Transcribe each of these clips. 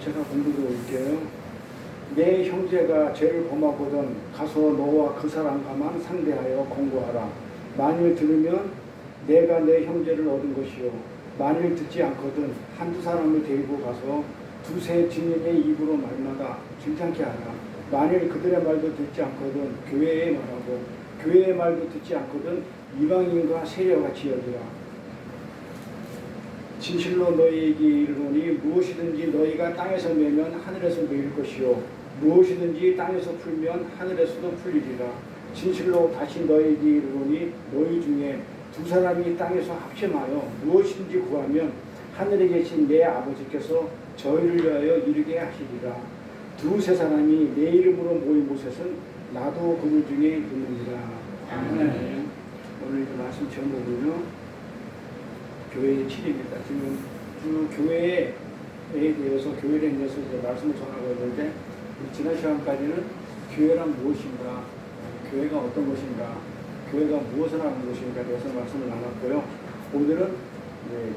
제가 공부해 올게요. 내 형제가 죄를 범하거든 가서 너와 그 사람과만 상대하여 공고하라. 만일 들으면 내가 내 형제를 얻은 것이요, 만일 듣지 않거든 한두 사람을 데리고 가서 두세 증인의 입으로 말마다 진창케 하라. 만일 그들의 말도 듣지 않거든 교회의 말하고 교회의 말도 듣지 않거든 이방인과 세려같이 여기라. 진실로 너희에게 이르노니 무엇이든지 너희가 땅에서 매면 하늘에서 매일 것이요, 무엇이든지 땅에서 풀면 하늘에서도 풀리리라. 진실로 다시 너희에게 이르노니 너희 중에 두 사람이 땅에서 합심하여 무엇이든지 구하면 하늘에 계신 내 아버지께서 저희를 위하여 이루게 하시리라. 두세 사람이 내 이름으로 모인 곳에서는 나도 그들 중에 있느니라. 아멘. 오늘 이 말씀 제목은요, 교회의 7입니다. 지금 교회에 대해서, 교회에 대해서 이제 말씀을 전하고 있는데, 지난 시간까지는 교회란 무엇인가, 교회가 어떤 것인가, 교회가 무엇을 하는 것인가에 대해서 말씀을 나눴고요. 오늘은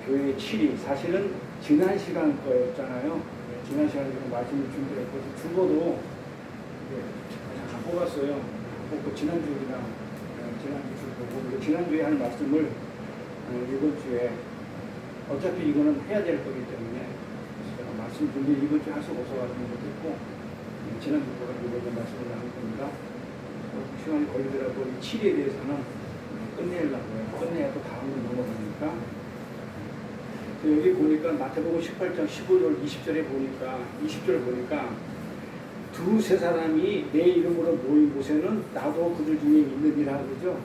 교회의 7이 사실은 지난 시간 거였잖아요. 지난 시간에 말씀을 준비했고, 주보도 안 뽑았어요. 뽑고 지난주랑 지난주 보고, 지난주에 한 말씀을 이번 주에 어차피 이거는 해야 될 거기 때문에 제가 말씀 준비 이번 주에 할 수가 없어가지고 못했고, 지난주보다 이번 말씀을 나눌 겁니다. 시간이 걸리더라도 이 7에 대해서는 끝내려고요. 끝내야 또 다음으로 넘어가니까. 여기 보니까 마태복음 18장 15절 20절에 보니까 20절 보니까 두세 사람이 내 이름으로 모인 곳에는 나도 그들 중에 있느니라 그러죠.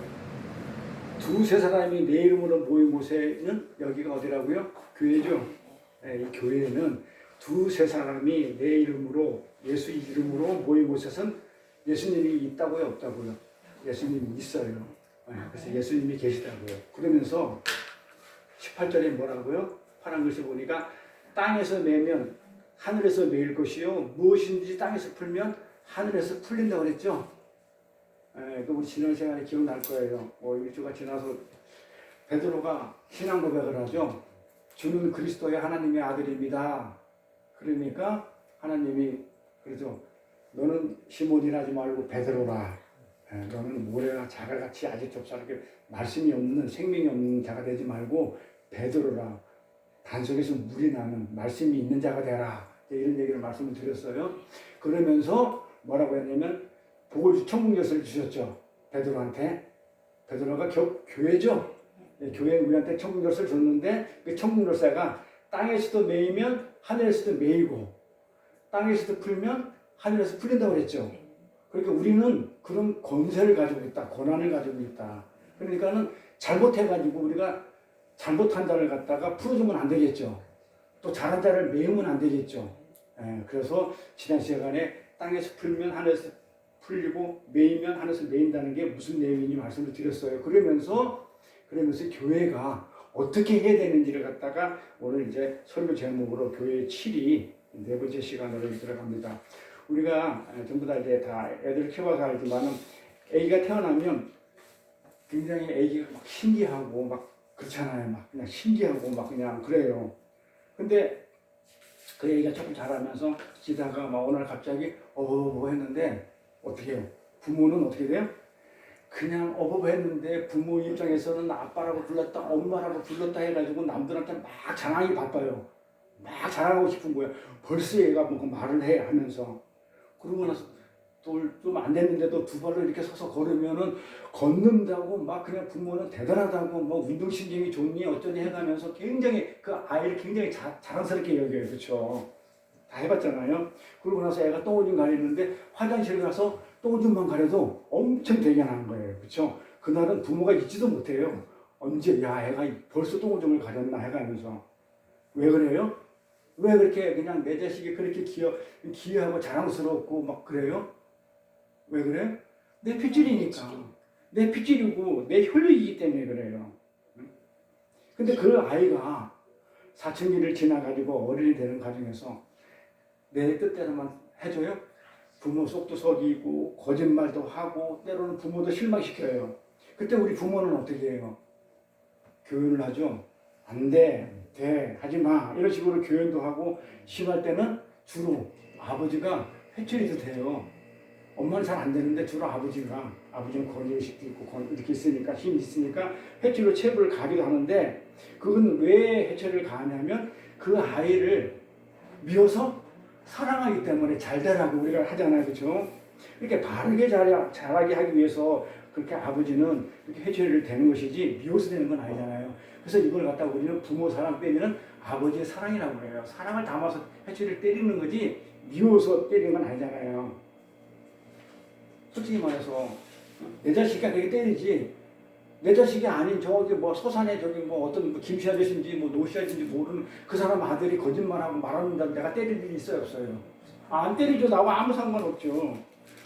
두세 사람이 내 이름으로 모인 곳에는 여기가 어디라고요? 교회죠. 이 교회는 두세 사람이 내 이름으로, 예수 이름으로 모인 곳에서는 예수님이 있다고요, 없다고요? 예수님이 있어요. 그래서 예수님이 계시다고요. 그러면서 18절에 뭐라고요? 파란 글씨 보니까 땅에서 매면 하늘에서 매일 것이요, 무엇인지 땅에서 풀면 하늘에서 풀린다고 그랬죠. 우리 지난 시간에 기억날 거예요. 일주가 지나서 베드로가 신앙 고백을 하죠. 주는 그리스도의 하나님의 아들입니다. 그러니까 하나님이 그러죠. 너는 시몬이라 하지 말고 베드로라. 너는 모래와 자갈같이 아직 좁쌀게 말씀이 없는, 생명이 없는 자가 되지 말고 베드로라. 단속에서 물이 나는 말씀이 있는 자가 되라. 이런 얘기를 말씀을 드렸어요. 그러면서 뭐라고 했냐면 천국 열쇠를 주셨죠. 베드로한테. 베드로가 교회죠. 교회 우리한테 천국 열쇠를 줬는데 그 천국 열쇠가 땅에서도 매이면 하늘에서도 매이고 땅에서도 풀면 하늘에서 풀린다고 그랬죠. 그러니까 우리는 그런 권세를 가지고 있다. 권한을 가지고 있다. 그러니까는 잘못해가지고 우리가 잘못한 자를 갖다가 풀어주면 안 되겠죠. 또 잘한 자를 메우면 안 되겠죠. 그래서 지난 시간에 땅에서 풀면 하늘에서 풀리고 매이면 하늘에서 매인다는 게 무슨 내용인지 말씀을 드렸어요. 그러면서 교회가 어떻게 해야 되는지를 갖다가 오늘 이제 설교 제목으로 교회 7이 네 번째 시간으로 들어갑니다. 우리가 전부 다 이제 다 애들 키워서 알지만은 아기가 태어나면 굉장히 아기가 막 신기하고 막 그렇잖아요. 막 그냥 신기하고 막 그냥 그래요. 근데 그 아기가 조금 자라면서 지다가 막 어느 날 갑자기 뭐 했는데 어떻게 해요? 부모는 어떻게 돼요? 그냥 했는데 부모 입장에서는 아빠라고 불렀다, 엄마라고 불렀다 해가지고 남들한테 막 자랑이 바빠요. 막 자랑하고 싶은 거예요. 벌써 얘가 뭐 말을 해 하면서. 그러고 나서 좀 안 됐는데도 두 발로 이렇게 서서 걸으면은 걷는다고 막 그냥 부모는 대단하다고 뭐 운동신경이 좋니 어쩌니 해가면서 굉장히 그 아이를 굉장히 자랑스럽게 여겨요. 그렇죠? 다 해봤잖아요. 그러고 나서 애가 똥오줌 가리는데 화장실 가서 똥오줌만 가려도 엄청 대견하는 거예요. 그렇죠? 그날은 부모가 있지도 못해요. 언제 애가 벌써 똥오줌을 가렸나 해가면서. 왜 그래요? 왜 그렇게 그냥 내 자식이 그렇게 귀하고 자랑스럽고 막 그래요? 왜 그래? 내 핏줄이니까. 내 핏줄이고 내 혈육이기 때문에 그래요. 근데 그 아이가 사춘기를 지나가지고 어른이 되는 과정에서 내 뜻대로만 해줘요? 부모 속도 속이고 거짓말도 하고 때로는 부모도 실망시켜요. 그때 우리 부모는 어떻게 해요? 교훈을 하죠. 안 돼, 돼, 하지 마 이런 식으로 교훈도 하고 심할 때는 주로 아버지가 회초리도 돼요. 엄마는 잘 안 되는데 주로 아버지는 권위의식도 있고 이렇게 있으니까 힘이 있으니까 회초리로 체부를 가기도 하는데 그건 왜 회초리를 가냐면 그 아이를 미워서 사랑하기 때문에 잘 되라고 우리가 하잖아요. 그렇죠? 이렇게 바르게 자라게 하기 위해서 그렇게 아버지는 이렇게 회초리를 대는 것이지 미워서 되는 건 아니잖아요. 그래서 이걸 갖다가 우리는 부모 사랑 빼면은 아버지의 사랑이라고 해요. 사랑을 담아서 회초리를 때리는 거지 미워서 때리는 건 아니잖아요. 솔직히 말해서 내 자식이 그렇게 때리지 내 자식이 아닌 저기 뭐 서산에 저기 뭐 어떤 뭐 김씨 아저씨인지 뭐 노씨 아저씨인지 모르는 그 사람 아들이 거짓말하고 말하는다 내가 때릴 일이 있어요 없어요? 안 때리죠. 나와 아무 상관없죠.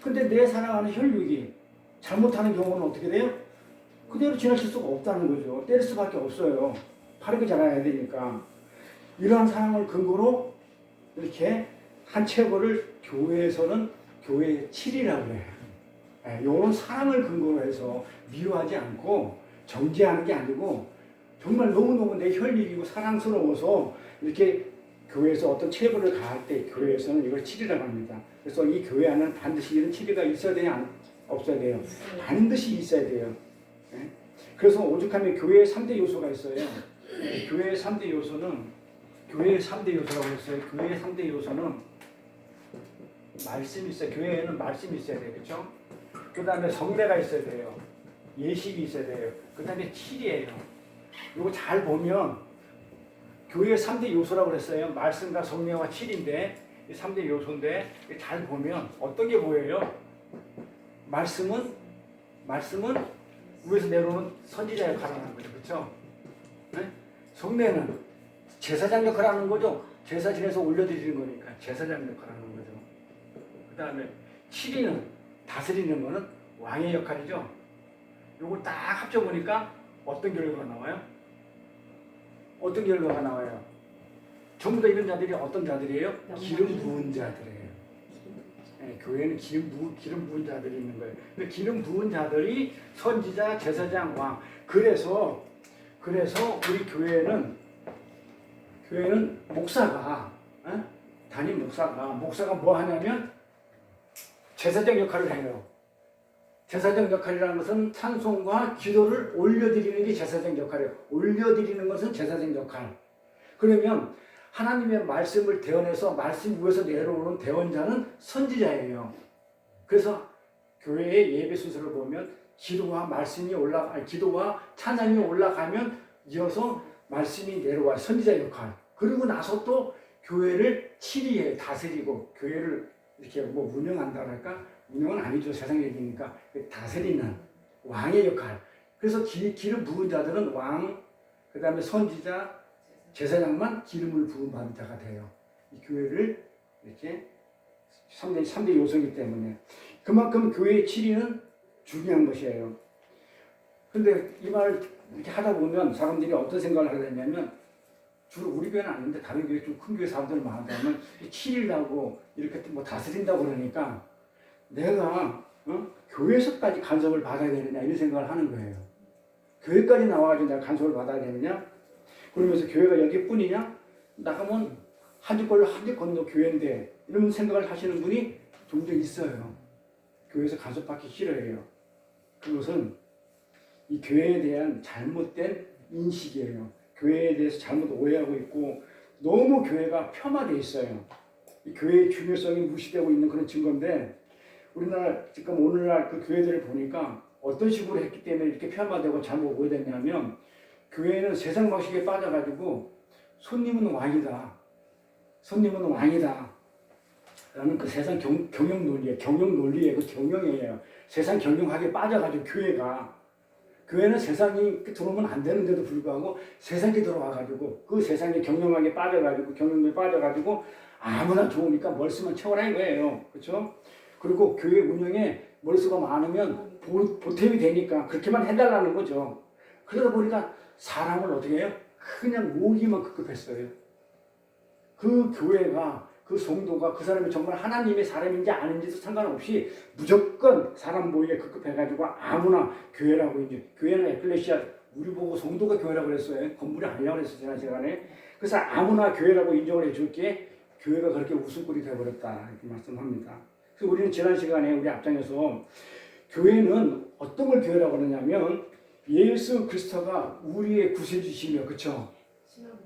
근데 내 사랑하는 혈육이 잘못하는 경우는 어떻게 돼요? 그대로 지나칠 수가 없다는 거죠. 때릴 수밖에 없어요. 바르게 자라야 되니까. 이러한 사랑을 근거로 이렇게 한 체벌을 교회에서는 교회의 칠이라고 해요. 이런 사랑을 근거로 해서 미워하지 않고 정죄하는 게 아니고 정말 너무너무 내 혈육이고 사랑스러워서 이렇게 교회에서 어떤 체벌을 가할 때 교회에서는 이걸 칠이라고 합니다. 그래서 이 교회 안에는 반드시 이런 칠이가 있어야 되냐 없어야 돼요? 반드시 있어야 돼요. 그래서 오죽하면 교회의 3대 요소가 있어요. 교회의 3대 요소라고 했어요. 교회의 3대 요소는 말씀이 있어요. 교회에는 말씀이 있어야 돼요. 그렇죠? 그 다음에 성례가 있어야 돼요. 예식이 있어야 돼요. 그 다음에 칠이에요. 이거 잘 보면 교회의 3대 요소라고 그랬어요. 말씀과 성례와 칠인데 이 3대 요소인데 잘 보면 어떤 게 보여요? 말씀은 위에서 내려오는 선지자 역할을 하는 거죠. 그렇죠? 네? 성례는 제사장 역할을 하는 거죠. 제사 지내서 올려드리는 거니까 제사장 역할을 하는 거죠. 그 다음에 칠이는 다스리는 거는 왕의 역할이죠. 요거 딱 합쳐보니까 어떤 결과가 나와요? 어떤 결과가 나와요? 전부 다 이런 자들이 어떤 자들이에요? 기름 부은 자들이에요. 네, 교회는 기름 부은 자들이 있는 거예요. 근데 기름 부은 자들이 선지자, 제사장, 왕. 그래서 우리 교회는 목사가 담임 목사가 뭐 하냐면 제사장 역할을 해요. 제사장 역할이라는 것은 찬송과 기도를 올려드리는 게 제사장 역할이에요. 올려드리는 것은 제사장 역할. 그러면 하나님의 말씀을 대언해서 말씀 위에서 내려오는 대언자는 선지자예요. 그래서 교회의 예배 순서를 보면 기도와 찬양이 올라가면 이어서 말씀이 내려와 선지자 역할. 그리고 나서 또 교회를 치리해 다스리고 교회를 이렇게 뭐 운영한다랄까? 운영은 아니죠. 세상 얘기니까 다스리는 왕의 역할. 그래서 기름 부은 자들은 왕, 그 다음에 선지자, 제사장만 기름을 부은 받은 자가 돼요. 이 교회를 이렇게 3대 요소이기 때문에 그만큼 교회의 치리는 중요한 것이에요. 근데 이 말을 이렇게 하다 보면 사람들이 어떤 생각을 하게 되냐면 주로 우리 교회는 아닌데 다른 교회 좀 큰 교회 사람들 많다면 치리라고 이렇게 뭐 다스린다고 그러니까 내가 교회에서까지 간섭을 받아야 되느냐 이런 생각을 하는 거예요. 교회까지 나와가지고 내가 간섭을 받아야 되느냐? 그러면서 교회가 여기뿐이냐? 나가면 한 집 걸로 한 집 건너 교회인데 이런 생각을 하시는 분이 종종 있어요. 교회에서 간섭받기 싫어해요. 그것은 이 교회에 대한 잘못된 인식이에요. 교회에 대해서 잘못 오해하고 있고 너무 교회가 폄하되어 있어요. 이 교회의 중요성이 무시되고 있는 그런 증거인데 우리나라 지금 오늘날 그 교회들을 보니까 어떤 식으로 했기 때문에 이렇게 폄하되고 잘못 오해됐냐면 교회는 세상 방식에 빠져가지고 손님은 왕이다. 라는 그 세상 경영 논리에 그 경영이에요. 세상 경영학에 빠져가지고 교회는 세상이 들어오면 안 되는데도 불구하고 세상에 들어와가지고 그 세상의 경영학에 빠져가지고 경영에 빠져가지고 아무나 좋으니까 멀수만 채워라 이거예요. 그렇죠? 그리고 교회 운영에 멀수가 많으면 보탬이 되니까 그렇게만 해달라는 거죠. 그러다 보니까 사람을 어떻게 해요? 그냥 모으기만 급급했어요. 그 교회가 그 성도가 그 사람이 정말 하나님의 사람인지 아닌지도 상관없이 무조건 사람 모이게 급급해가지고 아무나 교회라고 이제 교회는 에클레시아 우리 보고 성도가 교회라고 그랬어요. 건물이 아니라고 그랬어요. 지난 시간에. 그래서 아무나 교회라고 인정을 해줄게 교회가 그렇게 웃음거리 되어버렸다 이렇게 말씀합니다. 그래서 우리는 지난 시간에 우리 앞장에서 교회는 어떤 걸 교회라고 그러냐면 예수 그리스도가 우리의 구세주시며 그렇죠?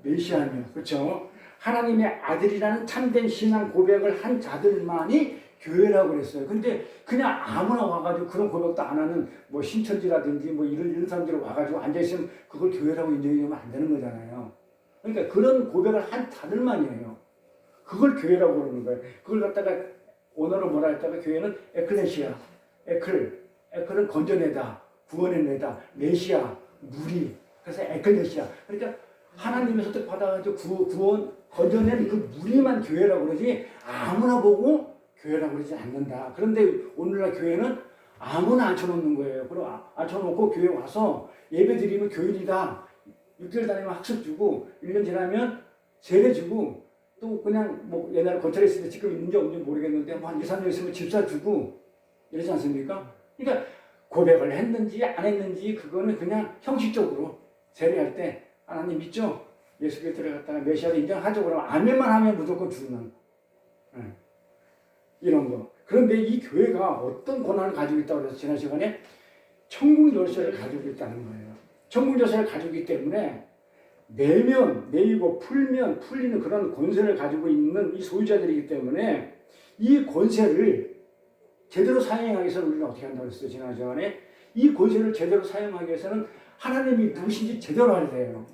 메시아며 그렇죠? 하나님의 아들이라는 참된 신앙 고백을 한 자들만이 교회라고 그랬어요. 근데 그냥 아무나 와가지고 그런 고백도 안 하는 뭐 신천지라든지 뭐 이런 사람들이 와가지고 앉아있으면 그걸 교회라고 인정하면 안 되는 거잖아요. 그러니까 그런 고백을 한 자들만이에요. 그걸 교회라고 그러는 거예요. 그걸 갖다가 오늘은 뭐라 했다가 교회는 에클레시아, 에클은 건져내다, 구원해내다, 메시아, 무리. 그래서 에클레시아. 그러니까 하나님의 선택 받아가지고 구원, 건져낸 그 무리만 교회라고 그러지 아무나 보고 교회라고 그러지 않는다. 그런데 오늘날 교회는 아무나 앉혀놓는 거예요. 그럼 앉혀놓고 교회 와서 예배 드리면 교인이다. 6개월 다니면 학습 주고 1년 지나면 세례 주고 또 그냥 뭐 옛날에 거처에 있을 때 지금 있는지 없는지 모르겠는데 뭐 한 2, 3년 있으면 집사 주고 이러지 않습니까? 그러니까 고백을 했는지 안 했는지 그거는 그냥 형식적으로 세례할 때 하나님 믿죠? 예수께 들어갔다가 메시아를 인정하죠. 그러면 아멘만 하면 무조건 주는 이런 거. 그런데 이 교회가 어떤 권한을 가지고 있다고 해서 지난 시간에 천국 열쇠를 가지고 있다는 거예요. 천국 열쇠를 가지고 있기 때문에 내이고 풀면 풀리는 그런 권세를 가지고 있는 이 소유자들이기 때문에 이 권세를 제대로 사용하기 위해서는 우리는 어떻게 한다고 했어요? 지난 시간에 이 권세를 제대로 사용하기 위해서는 하나님이 누구신지 제대로 알아야 돼요.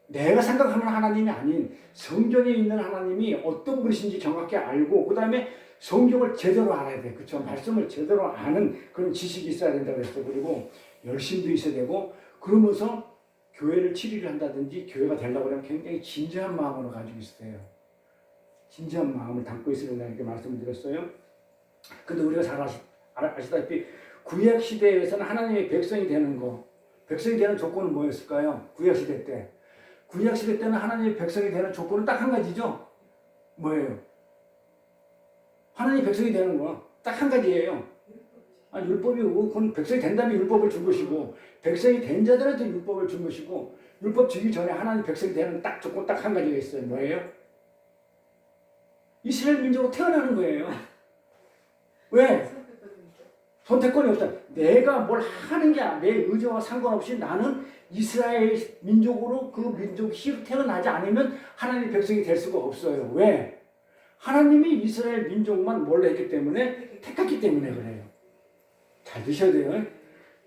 내가 생각하는 하나님이 아닌 성경에 있는 하나님이 어떤 분이신지 정확히 알고 그 다음에 성경을 제대로 알아야 돼. 그렇죠? 말씀을 제대로 아는 그런 지식이 있어야 된다고 그랬어요. 그리고 열심도 있어야 되고 그러면서 교회를 치리를 한다든지 교회가 되려고 하면 굉장히 진지한 마음으로 가지고 있어요. 진지한 마음을 담고 있어야 된다는 이렇게 말씀을 드렸어요. 근데 우리가 잘 아시다시피 구약 시대에서는 하나님의 백성이 되는 거, 백성이 되는 조건은 뭐였을까요? 구약 시대 때. 구약 시대 때는 하나님의 백성이 되는 조건은 딱 한 가지죠? 뭐예요? 하나님의 백성이 되는 거 딱 한 가지예요. 율법이 그건 백성이 된다면 율법을 준 것이고 백성이 된 자들한테 율법을 준 것이고 율법 주기 전에 하나님 백성이 되는 딱 조건 딱 한 가지가 있어요. 뭐예요? 이스라엘 민족으로 태어나는 거예요. 왜? 선택권이 없다. 내가 뭘 하는 게 내 의지와 상관없이 나는 이스라엘 민족으로 그 민족 씨로 태어나지 않으면 하나님의 백성이 될 수가 없어요. 왜? 하나님이 이스라엘 민족만 몰래 했기 때문에 택했기 때문에 그래요. 잘 드셔야 돼요.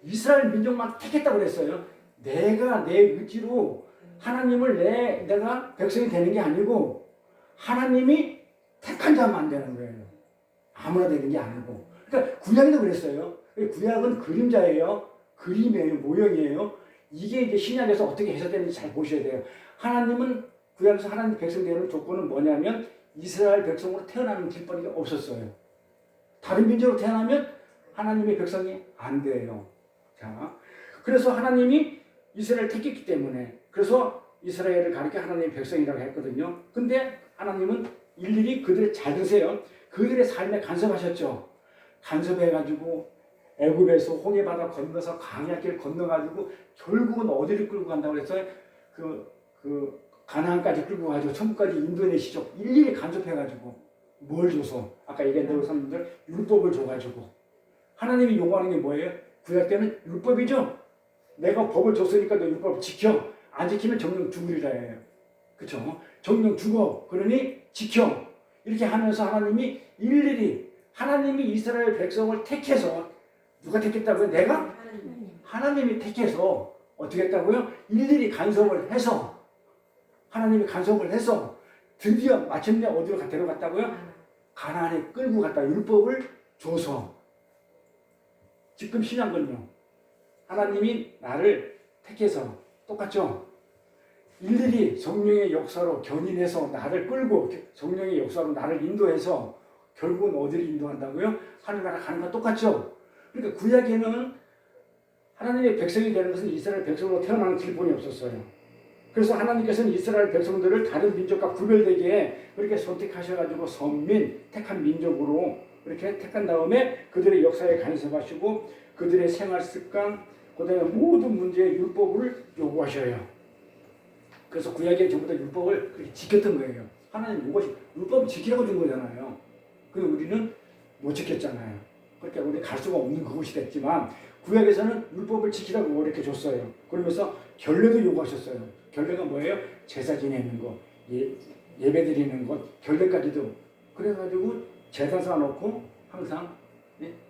이스라엘 민족만 택했다고 그랬어요. 내가 내 의지로 하나님을 내가 백성이 되는 게 아니고 하나님이 택한 자만 되는 거예요. 아무나 되는 게 아니고. 그러니까 구약에도 그랬어요. 구약은 그림자예요. 그림이에요. 모형이에요. 이게 이제 신약에서 어떻게 해석되는지 잘 보셔야 돼요. 하나님은 구약에서 하나님 백성 되는 조건은 뭐냐면 이스라엘 백성으로 태어나는 길거리가 없었어요. 다른 민족으로 태어나면 하나님의 백성이 안 돼요. 자, 그래서 하나님이 이스라엘을 택했기 때문에 그래서 이스라엘을 가리켜 하나님의 백성이라고 했거든요. 근데 하나님은 일일이 그들을 잘 드세요. 그들의 삶에 간섭하셨죠. 간섭해가지고 애굽에서 홍해바다 건너서 광야길 건너가지고 결국은 어디를 끌고 간다고 해서 그 가나안까지 끌고 가지고 천국까지 인도내시죠. 일일이 간섭해가지고 뭘 줘서 아까 얘기한 대로 사람들 율법을 줘가지고 하나님이 요구하는 게 뭐예요? 구약 때는 율법이죠. 내가 법을 줬으니까 너 율법을 지켜. 안 지키면 정령 죽으리라 해요. 그렇죠? 정령 죽어. 그러니 지켜. 이렇게 하면서 하나님이 일일이 하나님이 이스라엘 백성을 택해서 누가 택했다고요? 내가? 하나님이 택해서 어떻게 했다고요? 일일이 간섭을 해서 하나님이 간섭을 해서 드디어 마침내 어디로 데려갔다고요? 가나안에 끌고 갔다. 율법을 줘서. 지금 신약은요. 하나님이 나를 택해서 똑같죠? 일일이 성령의 역사로 견인해서 나를 끌고 성령의 역사로 나를 인도해서 결국은 어디를 인도한다고요? 하늘나라 가는 건 똑같죠? 그러니까 구약에는 하나님의 백성이 되는 것은 이스라엘 백성으로 태어나는 길본이 없었어요. 그래서 하나님께서는 이스라엘 백성들을 다른 민족과 구별되게 그렇게 선택하셔가지고 선민, 택한 민족으로 이렇게 택한 다음에 그들의 역사에 간섭하시고 그들의 생활 습관, 그 다음에 모든 문제의 율법을 요구하셔요. 그래서 구약에 전부 다 율법을 그렇게 지켰던 거예요. 하나님 무엇이 율법 지키라고 준 거잖아요. 근데 우리는 못 지켰잖아요. 그러니까 우리 갈 수가 없는 그곳이 됐지만 구약에서는 율법을 지키라고 이렇게 줬어요. 그러면서 결례도 요구하셨어요. 결례가 뭐예요? 제사 지내는 거, 예배 드리는 것, 결례까지도. 그래가지고 제사 쌓아놓고 항상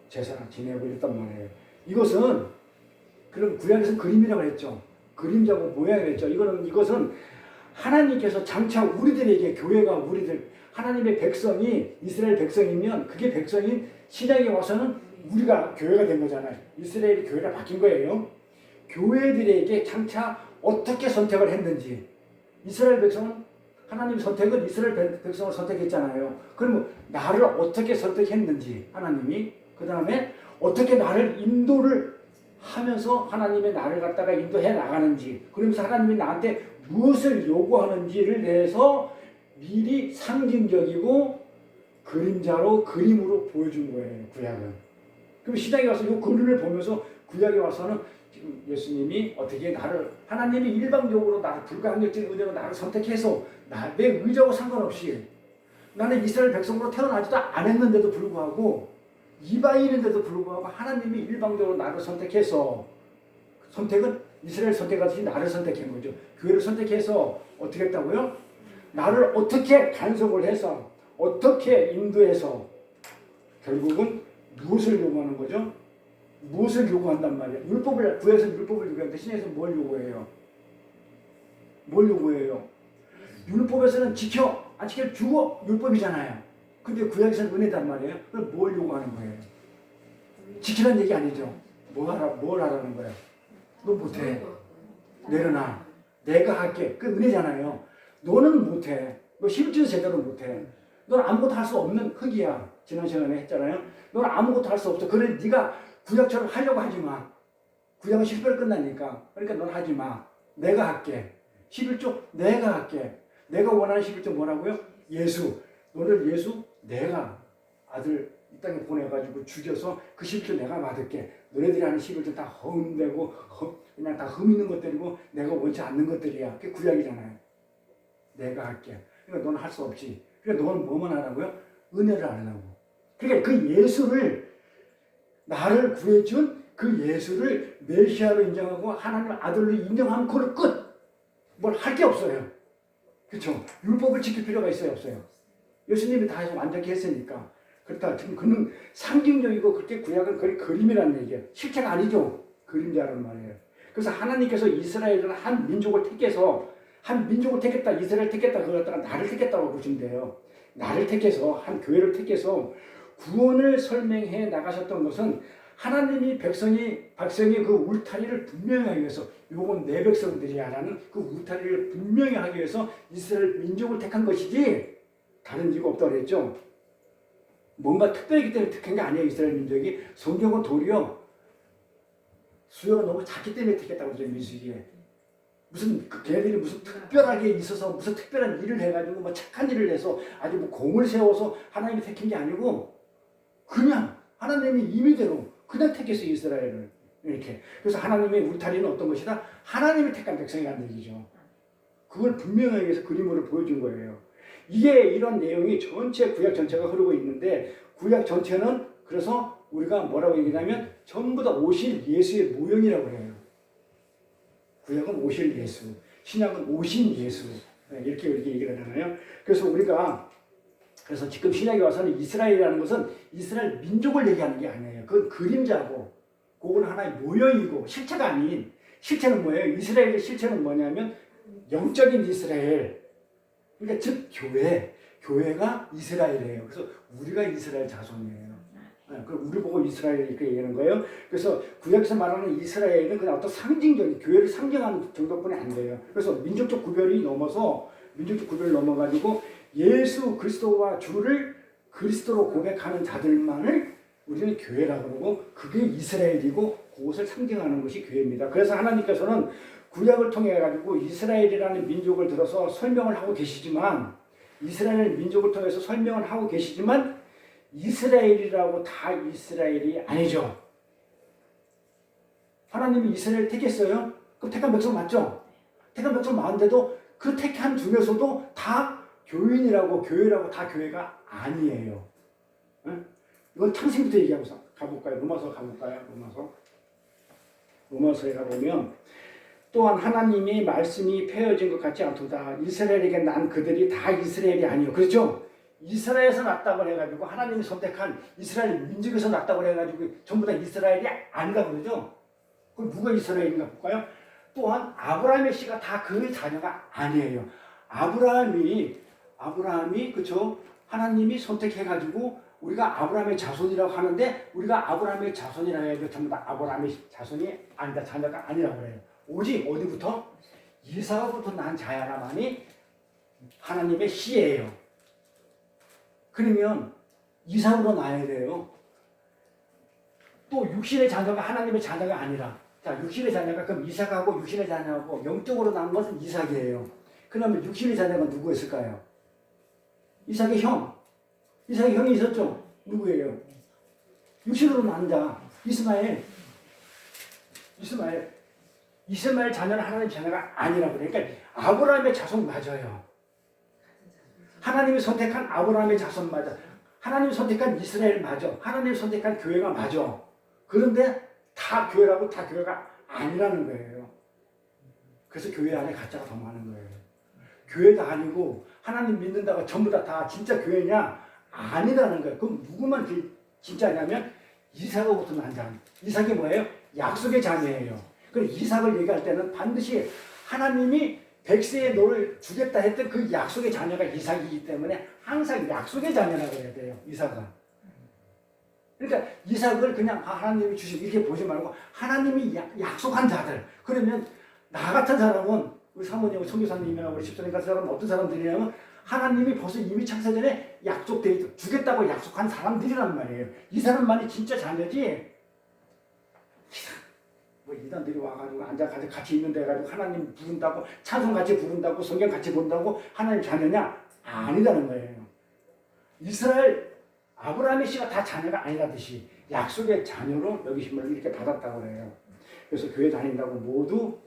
제사 지내고 이랬단 말이에요. 이것은 그럼 구약에서는 그림이라고 했죠. 그림자고 모양이라고 했죠. 이것은 하나님께서 장차 우리들에게 교회가 우리들 하나님의 백성이 이스라엘 백성이면 그게 백성인 신약에 와서는 우리가 교회가 된 거잖아요. 이스라엘이 교회가 바뀐 거예요. 교회들에게 장차 어떻게 선택을 했는지 이스라엘 백성은 하나님 선택은 이스라엘 백성을 선택했잖아요. 그러면 나를 어떻게 선택했는지 하나님이 그 다음에 어떻게 나를 인도를 하면서 하나님의 나를 갖다가 인도해 나가는지 그러면서 하나님이 나한테 무엇을 요구하는지를 대해서 미리 상징적이고 그림자로 그림으로 보여준 거예요. 구약은. 그럼 신약에 와서 이 그림을 보면서 구약에 와서는 지금 예수님이 어떻게 나를 하나님이 일방적으로 나를 불가항력적인 은혜로 나를 선택해서 내 의지하고 상관없이 나는 이스라엘 백성으로 태어나지도 않았는데도 불구하고 이방인인데도 불구하고 하나님이 일방적으로 나를 선택해서 선택은 이스라엘 선택하듯이 나를 선택한 거죠. 교회를 선택해서 어떻게 했다고요? 나를 어떻게 간섭을 해서 어떻게 인도해서 결국은 무엇을 요구하는 거죠? 무엇을 요구한단 말이에요? 구약에서 율법을 요구하는데 신약에서 뭘 요구해요? 뭘 요구해요? 율법에서는 지켜, 안 지켜 죽어 율법이잖아요. 근데 구약에서는 은혜단 말이에요. 그럼 뭘 요구하는 거예요? 지키라는 얘기 아니죠. 뭘 하라는 거예요? 너 못해. 내려놔. 내가 할게. 그 은혜잖아요. 너는 못해. 너 실제로 제대로 못해. 너는 아무것도 할 수 없는 흙이야. 지난 시간에 했잖아요. 너는 아무것도 할 수 없어. 그래 네가 구약처럼 하려고 하지 마. 구약은 실패로 끝나니까. 그러니까 넌 하지 마. 내가 할게. 11조 내가 할게. 내가 원하는 11조 뭐라고요? 예수. 너를 예수 내가 아들 이 땅에 보내가지고 죽여서 그 11조 내가 받을게. 너네들이 하는 11조 다 험되고 그냥 다 흠 있는 것들이고 내가 원치 않는 것들이야. 그게 구약이잖아요. 내가 할게. 그러니까 너는 할 수 없지. 그러니까 너는 뭐만 하라고요? 은혜를 하려고. 그러니까 그 예수를 나를 구해준 그 예수를 메시아로 인정하고 하나님 아들로 인정하면 그걸 끝. 뭘 할 게 없어요. 그렇죠? 율법을 지킬 필요가 있어요, 없어요? 예수님이 다 해서 완전히 했으니까. 그렇다. 지금 그는 상징적이고 그렇게 구약은 거의 그림이라는 얘기예요. 실체가 아니죠. 그림자라는 말이에요. 그래서 하나님께서 이스라엘은 한 민족을 택해서 한 민족을 택했다, 이스라엘 택했다, 그걸 갖다가 나를 택했다고 보시면 돼요. 나를 택해서 한 교회를 택해서 구원을 설명해 나가셨던 것은 하나님이 백성이 그 울타리를 분명히 하기 위해서 요건 내 백성들이야라는 그 울타리를 분명히 하기 위해서 이스라엘 민족을 택한 것이지 다른 이유가 없다고 그랬죠. 뭔가 특별하기 때문에 택한 게 아니에요. 이스라엘 민족이. 성경은 도리어 수요가 너무 작기 때문에 택했다고 그러죠. 민수기에. 무슨 걔네들이 무슨 특별하게 있어서 무슨 특별한 일을 해가지고 뭐 착한 일을 해서 아주 뭐 공을 세워서 하나님이 택한 게 아니고 그냥 하나님이 임의대로 그냥 택했어요. 이스라엘을 이렇게. 그래서 하나님의 울타리는 어떤 것이다? 하나님이 택한 백성이라는 얘기죠. 그걸 분명하게 해서 그림으로 보여준 거예요. 이게 이런 내용이 전체 구약 전체가 흐르고 있는데 구약 전체는 그래서 우리가 뭐라고 얘기하냐면 전부 다 오실 예수의 모형이라고 해요. 구약은 오실 예수, 신약은 오신 예수 이렇게 얘기를 하잖아요. 그래서 우리가 그래서 지금 신약에 와서는 이스라엘이라는 것은 이스라엘 민족을 얘기하는 게 아니에요. 그건 그림자고 그건 하나의 모형이고 실체가 아닌 실체는 뭐예요? 이스라엘의 실체는 뭐냐면 영적인 이스라엘 그러니까 즉 교회가 이스라엘이에요. 그래서 우리가 이스라엘 자손이에요. 그럼 우리 보고 이스라엘 이렇게 얘기하는 거예요. 그래서 구약에서 말하는 이스라엘은 그냥 어떤 상징적인 교회를 상징하는 정도뿐이 안 돼요. 그래서 민족적 구별이 넘어가지고 예수 그리스도와 주를 그리스도로 고백하는 자들만을 우리는 교회라고 그러고 그게 이스라엘이고 그것을 상징하는 것이 교회입니다. 그래서 하나님께서는 구약을 통해 가지고 이스라엘이라는 민족을 들어서 설명을 하고 계시지만 이스라엘 민족을 통해서 설명을 하고 계시지만 이스라엘이라고 다 이스라엘이 아니죠. 하나님이 이스라엘 택했어요. 그럼 택한 백성 맞죠? 택한 백성 많은데도 그 택한 중에서도 다 교인이라고 교회라고 다 교회가 아니에요. 응? 이건 창세기부터 얘기하고 가볼까요? 로마서 가볼까요? 로마서에 가보면 또한 하나님이 말씀이 폐허진 것 같지 않도다. 이스라엘에게 난 그들이 다 이스라엘이 아니요. 그렇죠? 이스라엘에서 났다고 해가지고 하나님이 선택한 이스라엘 민족에서 났다고 해가지고 전부 다 이스라엘이 아니다 그러죠? 그럼 누가 이스라엘인가 볼까요? 또한 아브라함의 씨가 다 그 자녀가 아니에요. 아브라함이 그렇죠? 하나님이 선택해가지고 우리가 아브라함의 자손이라고 하는데 우리가 아브라함의 자손이라고 해도 전부 다 아브라함의 자손이 아니다. 자녀가 아니라고 그래요. 오직 어디부터? 이삭으로부터 난 자야라만이 하나님의 씨예요. 그러면 이삭으로 나야 돼요. 또 육신의 자녀가 하나님의 자녀가 아니라 자 육신의 자녀가 그럼 이삭하고 육신의 자녀하고 영적으로 난 것은 이삭이에요. 그러면 육신의 자녀가 누구였을까요? 이삭의 형. 이삭의 형이 있었죠? 누구예요? 육신으로 난 자 이스마엘 자녀는 하나님의 자녀가 아니라고 그래요. 그러니까 아브라함의 자손 맞아요. 하나님이 선택한 아브라함의 자손 맞아. 하나님이 선택한 이스라엘 맞아. 하나님이 선택한 교회가 맞아. 그런데 다 교회라고 다 교회가 아니라는 거예요. 그래서 교회 안에 가짜가 더 많은 거예요. 교회가 아니고 하나님 믿는다고 전부 다 진짜 교회냐? 아니라는 거예요. 그럼 누구만 진짜냐면 이삭으로부터 난 자. 이삭이 뭐예요? 약속의 자녀예요. 그럼 이삭을 얘기할 때는 반드시 하나님이 백세의 노를 주겠다 했던 그 약속의 자녀가 이삭이기 때문에 항상 약속의 자녀라고 해야 돼요. 이삭은. 그러니까 이삭을 그냥 하나님이 주신 이렇게 보지 말고 하나님이 약속한 자들. 그러면 나 같은 사람은 우리 사모님, 선교사님이나 우리 집사님 같은 사람은 어떤 사람들이냐면 하나님이 벌써 이미 창세전에 약속돼 주겠다고 약속한 사람들이란 말이에요. 이 사람만이 진짜 자녀지. 뭐 이단들이 와가지고 앉아가지고 같이 있는 데 가지고 하나님 부른다고 찬송 같이 부른다고 성경 같이 본다고 하나님 자녀냐? 아니라는 거예요. 이스라엘 아브라함의 씨가 다 자녀가 아니라듯이 약속의 자녀로 여기심을 이렇게 받았다고 해요. 그래서 교회 다닌다고 모두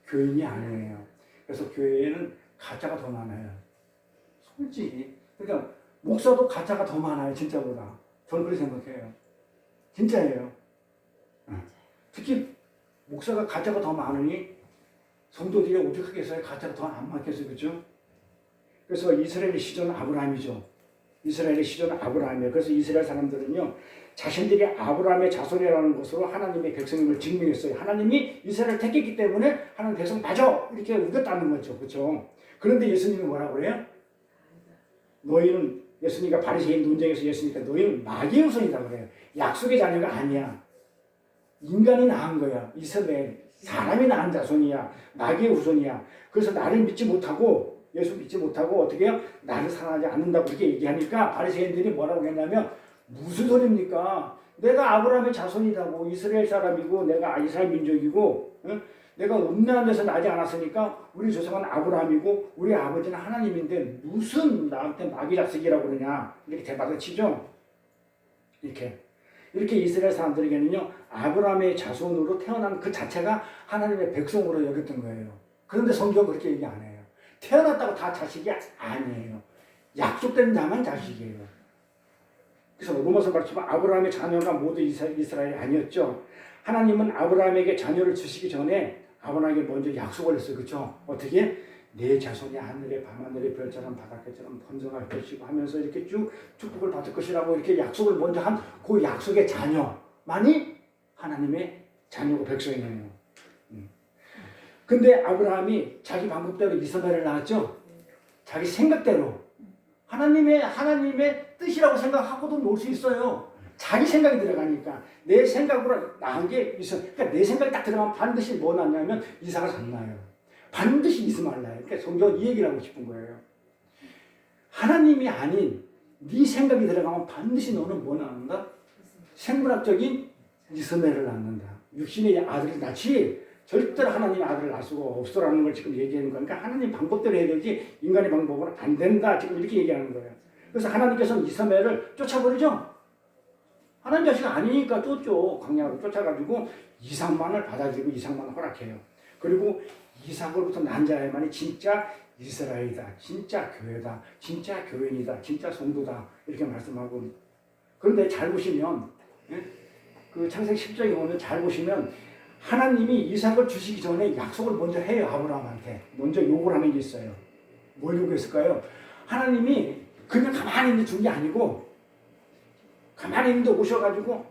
교인이 아니에요. 그래서 교회에는 가짜가 더 많아요. 솔직히. 그러니까 목사도 가짜가 더 많아요. 진짜보다. 저는 그렇게 생각해요. 진짜예요. 특히 목사가 가짜가 더 많으니 성도들이 오죽하겠어요. 가짜가 더 안 많겠어요. 그렇죠? 그래서 이스라엘의 시조는 아브라함이죠. 이스라엘의 시조는 아브라함이에요. 그래서 이스라엘 사람들은요. 자신들이 아브라함의 자손이라는 것으로 하나님의 백성임을 증명했어요. 하나님이 이스라엘을 택했기 때문에 하나님 백성 맞아! 이렇게 우겼다는 거죠. 그렇죠? 그런데 예수님이 뭐라고 그래요? 너희는 예수님과 바리새인 논쟁에서 예수님께 너희는 마귀의 후손이다 그래요. 약속의 자녀가 아니야. 인간이 낳은 거야. 이스라엘 사람이 낳은 자손이야. 마귀의 후손이야. 그래서 나를 믿지 못하고 예수 믿지 못하고 어떻게 해요? 나를 사랑하지 않는다고 그렇게 얘기하니까 바리새인들이 뭐라고 했냐면 무슨 소리입니까? 내가 아브라함의 자손이라고 이스라엘 사람이고 내가 이스라엘 민족이고 응? 내가 음란한 데서 나지 않았으니까 우리 조상은 아브라함이고 우리 아버지는 하나님인데 무슨 나한테 마귀 작색이라고 그러냐 이렇게 대박을 치죠. 이렇게 이스라엘 사람들에게는요 아브라함의 자손으로 태어난 그 자체가 하나님의 백성으로 여겼던 거예요. 그런데 성경은 그렇게 얘기 안 해요. 태어났다고 다 자식이 아니에요. 약속된 자만 자식이에요. 그래서 로마서 말처럼 아브라함의 자녀가 모두 이스라엘이 아니었죠. 하나님은 아브라함에게 자녀를 주시기 전에 아브라함에게 먼저 약속을 했어요. 그렇죠? 어떻게? 내 자손이 하늘의 밤하늘의 별처럼 바닷가처럼 번성할 것이고 하면서 이렇게 쭉 축복을 받을 것이라고 이렇게 약속을 먼저 한 그 약속의 자녀만이 하나님의 자녀고 백성이에요. 근데 아브라함이 자기 방법대로 이스마엘을 낳았죠. 자기 생각대로 하나님의 뜻이라고 생각하고도 놓을 수 있어요. 자기 생각이 들어가니까 내 생각으로 낳은 게 있어. 그러니까 내 생각이 딱 들어가면 반드시 뭐 낳냐면 이삭을 안 낳아요. 반드시 이스마엘 낳아요. 그러니까 성경은 이 얘기를 하고 싶은 거예요. 하나님이 아닌 네 생각이 들어가면 반드시 너는 뭐 낳는다? 생물학적인 이스마엘을 낳는다. 육신의 아들을 낳지 절대로 하나님의 아들을 낳을 수가 없어라는 걸 지금 얘기하는 거니까 하나님 방법대로 해야 되지 인간의 방법은 안 된다. 지금 이렇게 얘기하는 거예요. 그래서 하나님께서는 이스마엘을 쫓아버리죠. 하나님 자식이 아니니까 쫓죠. 광야로 쫓아가지고 이삭만을 받아들이고 이삭만을 허락해요. 그리고 이삭으로부터 난 자야만이 진짜 이스라엘이다, 진짜 교회다, 진짜 교인이다, 진짜 성도다 이렇게 말씀하고. 그런데 잘 보시면 그 창세기 10장에 보면 잘 보시면 하나님이 이삭을 주시기 전에 약속을 먼저 해요. 아브라함한테 먼저 요구를 하는 게 있어요. 뭘 요구했을까요? 하나님이 그냥 가만히 있는 준 게 아니고 가만히 있는데 오셔가지고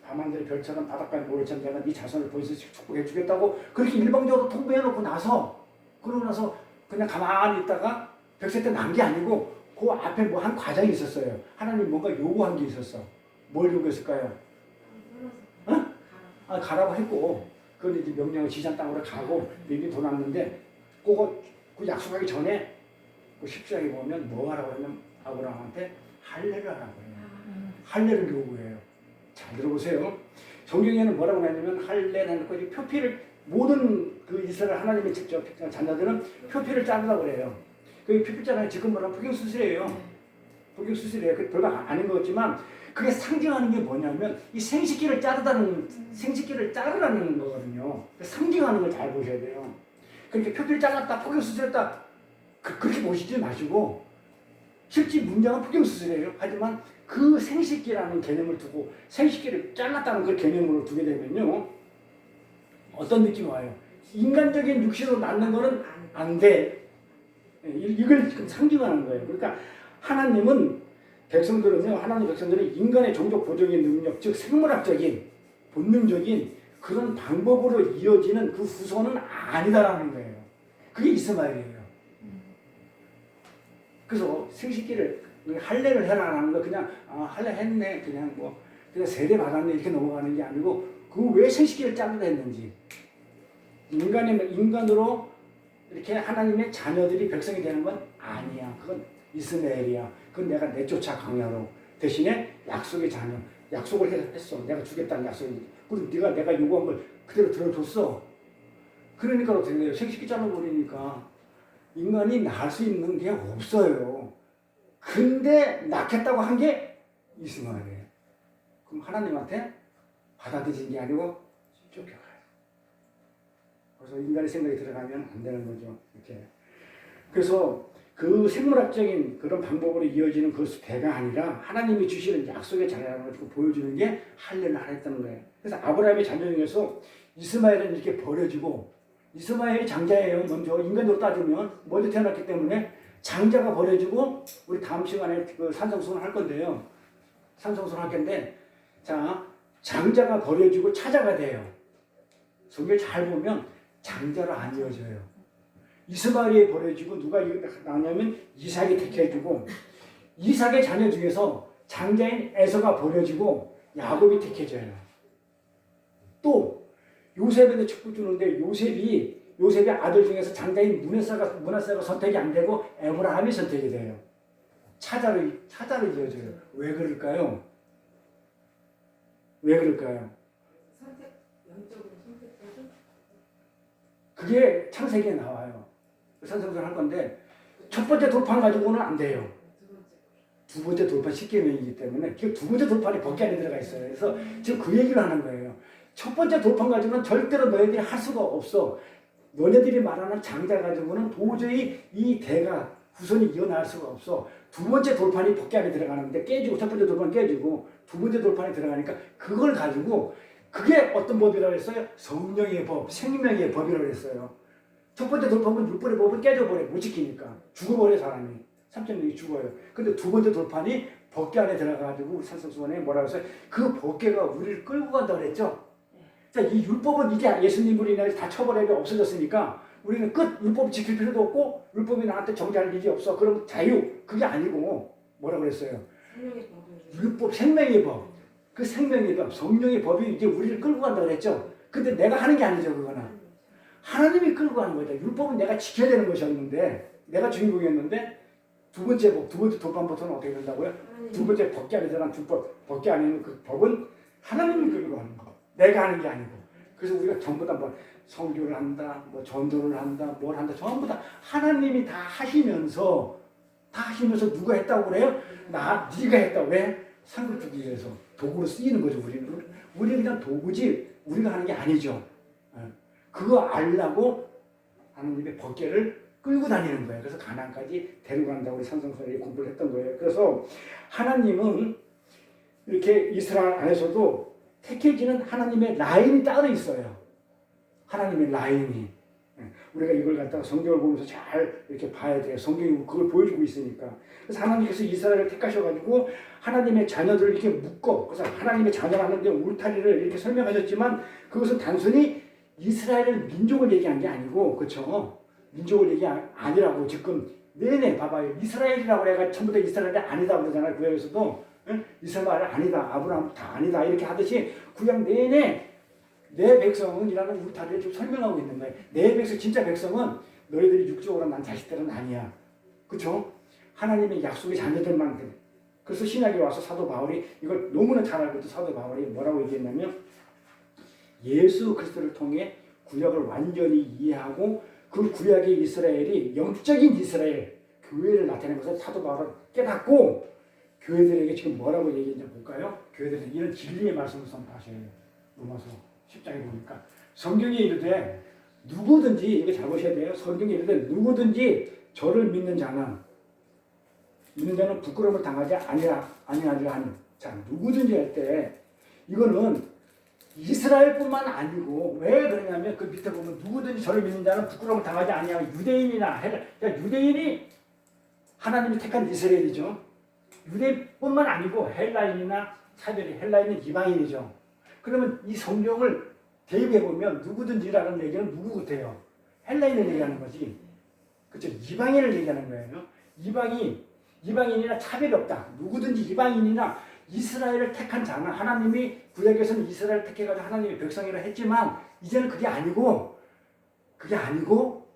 밤하늘의 별처럼 바닷가의 모래처럼 내가 네 자손을 보여서 축복해 주겠다고 그렇게 일방적으로 통보해놓고 나서 그러고 나서 그냥 가만히 있다가 100세 때 난 게 아니고 그 앞에 뭐 한 과정이 있었어요. 하나님 뭔가 요구한 게 있었어. 뭘 요구했을까요? 가라고 했고 그건 이제 명령을 지상 땅으로 가고 이미 돈 왔는데 그 약속하기 전에 그 10장에 보면 뭐 하라고 하면 아브라함한테 할례를 하라고 해요. 할례를 요구해요. 잘 들어보세요. 성경에는 뭐라고 하냐면 할례라는 거지 표피를 모든 그 이스라엘 하나님의 직접 자녀들은 표피를 자르라고 그래요. 그 표피 자르는 지금 뭐라 포경수술이에요. 포경수술이에요. 그 별거 아닌 것 같지만 그게 상징하는 게 뭐냐면 이 생식기를 자르라는 거거든요. 상징하는 걸 잘 보셔야 돼요. 그러니까 표피를 잘랐다, 포경수술했다 그렇게 보시지 마시고 실제 문장은 포경수술이에요. 하지만 그 생식기라는 개념을 두고 생식기를 잘랐다는 그 개념으로 두게 되면요. 어떤 느낌이 와요? 인간적인 육신으로 낳는 거는 안 돼. 이걸 지금 상징하는 거예요. 그러니까 하나님은 하나님 백성들은 인간의 종족 보정의 능력, 즉 생물학적인, 본능적인 그런 방법으로 이어지는 그 후손은 아니다라는 거예요. 그게 이스마엘이에요. 그래서 생식기를 할례를 해라라는 거 그냥 할례 했네 그냥 세례 받았네 이렇게 넘어가는 게 아니고 그 왜 생식기를 자르려 했는지 인간으로 이렇게 하나님의 자녀들이 백성이 되는 건 아니야. 그건 이스마엘이야. 그건 내가 내쫓아 강야로 대신에 약속의 자녀 약속을 했어. 내가 주겠다는 약속이. 그리고 내가 요구한 걸 그대로 들어줬어. 그러니까 어떻게 돼요? 생식기 잘라버리니까 인간이 낳을 수 있는 게 없어요. 근데 낳겠다고 한 게 이스마엘이에요. 그럼 하나님한테 받아들이는 게 아니고 쫓겨가요. 그래서 인간의 생각이 들어가면 안 되는 거죠. 이렇게. 그래서 그 생물학적인 그런 방법으로 이어지는 그 대가 아니라 하나님이 주시는 약속의 자녀라는 걸 보여주는 게 할례를 하랬다는 거예요. 그래서 아브라함의 자녀 중에서 이스마엘은 이렇게 버려지고 이스마엘이 장자예요. 먼저 인간으로 따지면 먼저 태어났기 때문에 장자가 버려지고 우리 다음 시간에 그 산성순을 할 건데요. 산성순을 할 건데 자 장자가 버려지고 차자가 돼요. 성경 잘 보면 장자로 안 이어져요. 이스마엘이 버려지고 누가 나냐면 이삭이 택해주고 이삭의 자녀 중에서 장자인 에서가 버려지고 야곱이 택해져요. 또 요셉한테 축복 주는데 요셉의 아들 중에서 장자인 므낫세가 선택이 안 되고 에브라함이 선택이 돼요. 차자로 이어져요. 왜 그럴까요? 왜 그럴까요? 영적으로 선택해서 그게 창세기에 나와요. 산성을 할 건데 첫 번째 돌판 가지고는 안 돼요. 두 번째 돌판 10계명이기 때문에 두 번째 돌판이 법계 안에 들어가 있어요. 그래서 지금 그 얘기를 하는 거예요. 첫 번째 돌판 가지고는 절대로 너희들이 할 수가 없어. 너네들이 말하는 장자 가지고는 도저히 이 대가 후손이 이어나갈 수가 없어. 두 번째 돌판이 법계 안에 들어가는데 깨지고 첫 번째 돌판 깨지고 두 번째 돌판에 들어가니까 그걸 가지고 그게 어떤 법이라고 했어요? 성령의 법, 생명의 법이라고 했어요. 첫 번째 돌판은 율법의 법을 깨져버려. 못 지키니까. 죽어버려 사람이. 3,000명이 죽어요. 근데 두 번째 돌판이 법계 안에 들어가가지고 산성수원에 뭐라고 해서 그 법계가 우리를 끌고 간다고 그랬죠. 자, 이 율법은 이제 예수님으로 인해서 다 처벌해서 없어졌으니까 우리는 끝. 율법 지킬 필요도 없고 율법이 나한테 정죄할 일이 없어. 그럼 자유. 그게 아니고 뭐라고 그랬어요? 생명의 법을 율법, 생명의 법. 그 생명의 법, 성령의 법이 이제 우리를 끌고 간다고 그랬죠. 근데 내가 하는 게 아니죠, 그거는. 하나님이 끌고 가는 거죠. 율법은 내가 지켜야 되는 것이었는데 내가 주인공이었는데 두 번째 법, 두 번째 돌판부터는 어떻게 된다고요? 두 번째 법계 안에 들어간 율법, 법계 안에 있는 그 법은 하나님이 끌고 가는 거. 내가 하는 게 아니고. 그래서 우리가 전부 다 뭐 성교를 한다, 뭐 전도를 한다, 뭘 한다, 전부 다 하나님이 다 하시면서 누가 했다고 그래요? 네가 했다. 왜? 상을 주기 위해서 도구로 쓰이는 거죠. 우리는 그냥 도구지 우리가 하는 게 아니죠. 그거 알라고 하나님의 법궤를 끌고 다니는 거예요. 그래서 가나안까지 데려간다고 우리 산성설이 공부를 했던 거예요. 그래서 하나님은 이렇게 이스라엘 안에서도 택해지는 하나님의 라인이 따로 있어요. 하나님의 라인이. 우리가 이걸 갖다가 성경을 보면서 잘 이렇게 봐야 돼요. 성경이 그걸 보여주고 있으니까. 그래서 하나님께서 이스라엘을 택하셔가지고 하나님의 자녀들을 이렇게 묶어. 그래서 하나님의 자녀라는데 울타리를 이렇게 설명하셨지만 그것은 단순히 이스라엘을 민족을 얘기한 게 아니고, 그렇죠? 민족을 얘기한 아니라고 지금 내내 봐봐요. 이스라엘이라고 내가 전부 다 이스라엘이 아니다 그러잖아요. 구약에서도 이스라엘 아니다, 아브라함 다 아니다 이렇게 하듯이 구약 내내 내 백성은이라는 울타리를 지금 설명하고 있는 거예요. 내 백성, 진짜 백성은 너희들이 육적으로 난 자식들은 아니야. 그렇죠? 하나님의 약속의 자녀들만 그래. 그래서 신약에 와서 사도 바울이 이걸 너무나 잘 알고 있던 사도 바울이 뭐라고 얘기했냐면 예수 그리스도를 통해 구약을 완전히 이해하고 그 구약의 이스라엘이 영적인 이스라엘 교회를 나타낸 것을 사도 바울은 깨닫고 교회들에게 지금 뭐라고 얘기했냐 볼까요? 교회들은 이런 진리의 말씀을 선포하셔야 해요. 로마서 10장에 보니까 성경에 이르되 누구든지 이거 잘 보셔야 돼요. 성경에 이르되 누구든지 저를 믿는 자는 부끄러움을 당하지 아니하리라 하는. 자, 누구든지 할 때 이거는 이스라엘뿐만 아니고 왜 그러냐면 그 밑에 보면 누구든지 저를 믿는 자는 부끄러움을 당하지 아니하고 유대인이나 그러니까 유대인이 하나님이 택한 이스라엘이죠. 유대인뿐만 아니고 헬라인이나 차별이 헬라인은 이방인이죠. 그러면 이 성경을 대입해 보면 누구든지라는 얘기는 누구 같아요? 헬라인을 얘기하는 거지. 그렇죠? 이방인을 얘기하는 거예요. 이방인이나 차별이 없다. 누구든지 이방인이나 이스라엘을 택한 자는 하나님이 구약에서는 이스라엘을 택해가지고 하나님의 백성이라 했지만 이제는 그게 아니고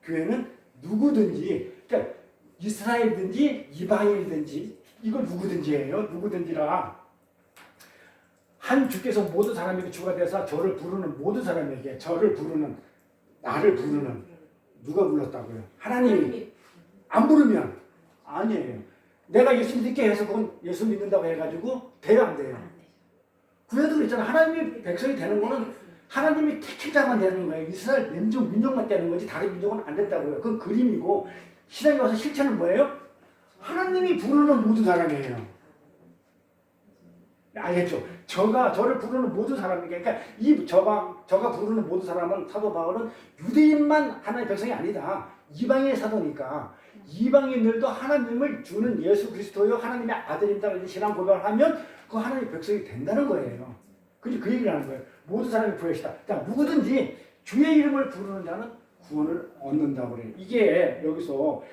교회는 누구든지 그러니까 이스라엘든지 이방인이든지 이걸 누구든지예요. 누구든지라 한 주께서 모든 사람에게 주가 돼서 저를 부르는 모든 사람에게 나를 부르는 누가 불렀다고요? 하나님이 안 부르면 아니에요. 내가 예수 믿게 해서 그건 예수 믿는다고 해가지고 돼요 안 돼요? 구약도 그랬잖아. 하나님의 백성이 되는 거는 하나님이 택자만 되는 거예요. 이스라엘 민족만 되는 거지 다른 민족은 안 된다고요. 그건 그림이고 신약에 와서 실체는 뭐예요? 하나님이 부르는 모든 사람이에요. 알겠죠? 저를 부르는 모든 사람이니까 그러니까 이 저가 부르는 모든 사람은 사도 바울은 유대인만 하나님의 백성이 아니다. 이방인의 사도니까 이방인들도 하나님을 주는 예수 그리스도요 하나님의 아들이다라는 신앙 고백을 하면 그 하나님의 백성이 된다는 거예요. 그 얘기를 하는 거예요. 모든 사람이 구원이다. 그러니까 누구든지 주의 이름을 부르는 자는 구원을 얻는다고 그래요. 이게 여기서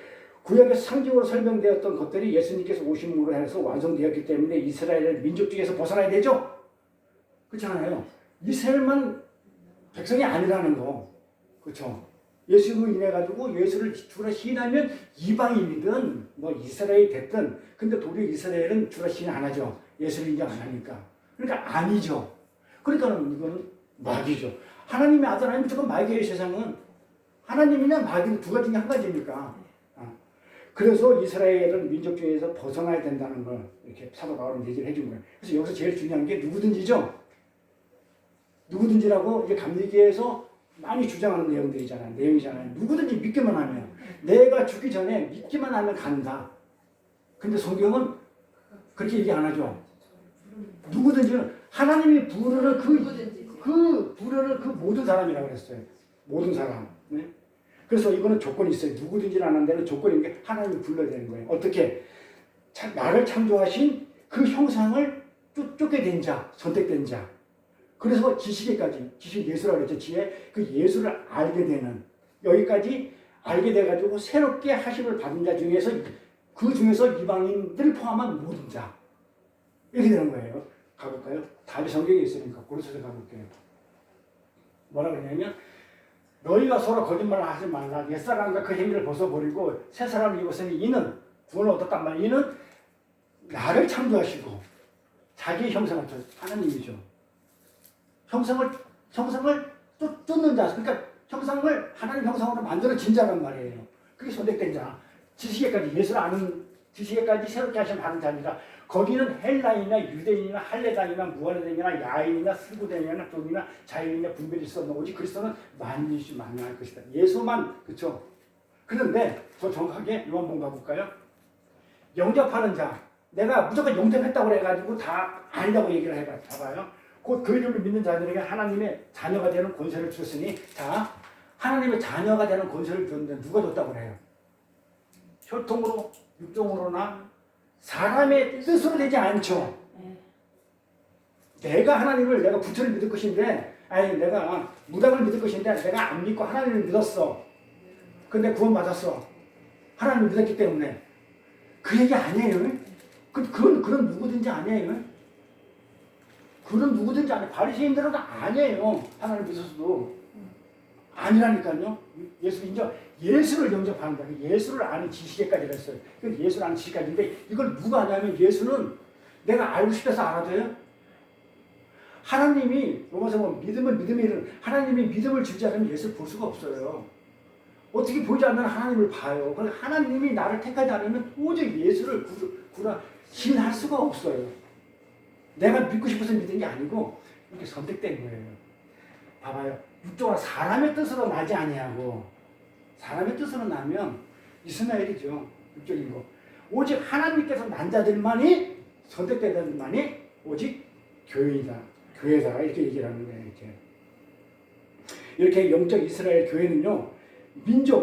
구약에서 상징으로 설명되었던 것들이 예수님께서 오심으로 해서 완성되었기 때문에 이스라엘 민족 중에서 벗어나야 되죠? 그렇잖아요. 이스라엘만 백성이 아니라는 거. 그렇죠? 예수로 인해 가지고 예수를 주라 시인하면 이방인이든 뭐 이스라엘이 됐든 근데 도리어 이스라엘은 주라 시인 안 하죠. 예수를 인정 안 하니까. 그러니까 아니죠. 그러니까 이거는 마귀죠. 하나님의 아들 아니면 무조건 마귀의 세상은 하나님이나 마귀는 두 가지 중에 한 가지니까. 그래서 이스라엘은 민족 중에서 벗어나야 된다는 걸 이렇게 사도 바울은 얘기를 해준 거예요. 그래서 여기서 제일 중요한 게 누구든지죠. 누구든지라고 이게 감리기에서 많이 주장하는 내용이잖아요. 누구든지 믿기만 하면 내가 죽기 전에 믿기만 하면 간다. 근데 성경은 그렇게 얘기 안 하죠. 누구든지는 하나님이 부르는 부르는 그 모든 사람이라고 그랬어요. 모든 사람. 네? 그래서 이거는 조건이 있어요. 누구든지 하는 데는 조건인 게 하나님이 불러야 되는 거예요. 어떻게? 나를 창조하신 그 형상을 쫓게 된 자, 선택된 자. 그래서 지식에까지, 지식 예수라고 그랬죠. 지혜, 그 예수를 알게 되는, 여기까지 알게 돼가지고 새롭게 하심을 받은 자 중에서, 그 중에서 이방인들을 포함한 모든 자. 이렇게 되는 거예요. 가볼까요? 답이 성경에 있으니까 고린도서 가볼게요. 뭐라 그러냐면, 너희가 서로 거짓말을 하지 말라. 옛사람과 그 행위를 벗어버리고 새 사람을 입었으니 이는 구원을 얻었단 말이에요. 이는 나를 창조하시고 자기의 형상을 하나님이죠. 형상을 쫓는 자. 그러니까 형상을 하나님 형상으로 만들어진 자란 말이에요. 그게 선택된 자. 지식에까지 예수를 아는 지시기까지 새롭게 하신 받은 자니라. 거기는 헬라인이나 유대인이나 할례당이나 무할례당이나 야인이나 슬고대인이나 족이나 자유인이나 분별이 있어 없는 오직 그리스도는 만민이 만명할 것이다. 예수만 그렇죠. 그런데 더 정확하게 요한복음 가볼까요? 영접하는 자, 내가 무조건 영접했다고 해가지고 다 아니라고 얘기를 해봐요. 곧 그 이름을 믿는 자들에게 하나님의 자녀가 되는 권세를 주셨으니, 자, 하나님의 자녀가 되는 권세를 줬는데 누가 줬다고 그래요? 혈통으로, 육종으로나 사람의 뜻으로 되지 않죠. 내가 하나님을, 내가 부처를 믿을 것인데, 아니 내가 무당을 믿을 것인데 내가 안 믿고 하나님을 믿었어. 근데 구원 받았어. 하나님을 믿었기 때문에. 그 얘기 아니에요. 그런 누구든지 아니에요. 그런 누구든지 아니에요. 바리새인들은 아니에요. 하나님을 믿었어도. 아니라니까요. 예수를 영접한다. 예수를 아는 지식에까지 했어요. 예수를 아는 지식까지인데 이걸 누가 아냐면 예수는 내가 알고 싶어서 알아줘요. 하나님이 로마서 보면 믿음은 믿음의 이름. 하나님이 믿음을 주지 않으면 예수를 볼 수가 없어요. 어떻게 보지 않는 하나님을 봐요. 그러니까 하나님이 나를 택하지 않으면 도저히 예수를 신할 수가 없어요. 내가 믿고 싶어서 믿은 게 아니고 이렇게 선택된 거예요. 봐봐요. 육종은 사람의 뜻으로 나지 아니하고 사람의 뜻으로 나면 이스마엘이죠. 육종인 거. 오직 하나님께서 난 자들만이 선택된 자들만이 오직 교회이다. 교회다. 이렇게 얘기를 하는 거예요. 이렇게 영적 이스라엘 교회는요.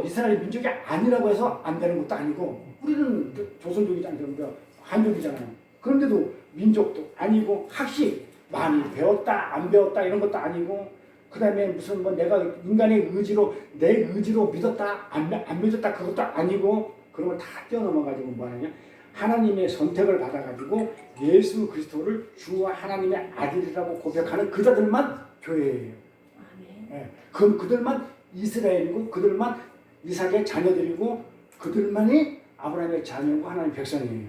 이스라엘 민족이 아니라고 해서 안 되는 것도 아니고 우리는 조선족이지 않습니까? 한족이잖아요. 그런데도 민족도 아니고 학식 많이 배웠다 안 배웠다 이런 것도 아니고 그 다음에 무슨 내가 인간의 의지로 내 의지로 믿었다 안 믿었다 그것도 아니고 그런 걸 다 뛰어넘어가지고 뭐하냐 하나님의 선택을 받아가지고 예수 그리스도를 주와 하나님의 아들이라고 고백하는 그자들만 교회예요. 네. 그들만 이스라엘이고 그들만 이삭의 자녀들이고 그들만이 아브라함의 자녀고 하나님의 백성이에요.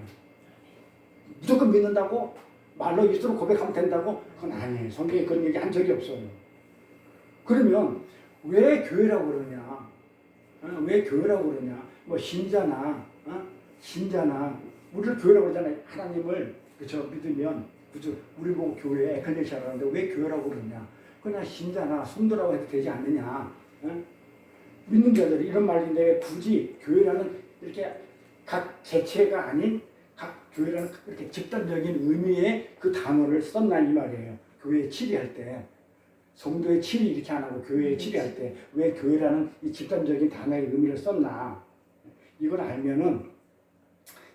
무조건 믿는다고 말로 입술로 고백하면 된다고 그건 아니에요. 성경에 그런 얘기 한 적이 없어요. 그러면 왜 교회라고 그러냐? 왜 교회라고 그러냐? 신자나 우리를 교회라고 그러잖아요. 하나님을 그쵸 믿으면 그쵸 우리 보고 교회에 에클레시아라고 하는데 왜 교회라고 그러냐? 그냥 신자나 성도라고 해도 되지 않느냐? 믿는 자들이 이런 말인데 굳이 교회라는 이렇게 각 개체가 아닌 각 교회라는 이렇게 집단적인 의미의 그 단어를 썼나 이 말이에요. 교회에 치리할 때 성도의 치리 이렇게 안 하고 교회에 치리할 때 왜 교회라는 이 집단적인 단어의 의미를 썼나 이걸 알면은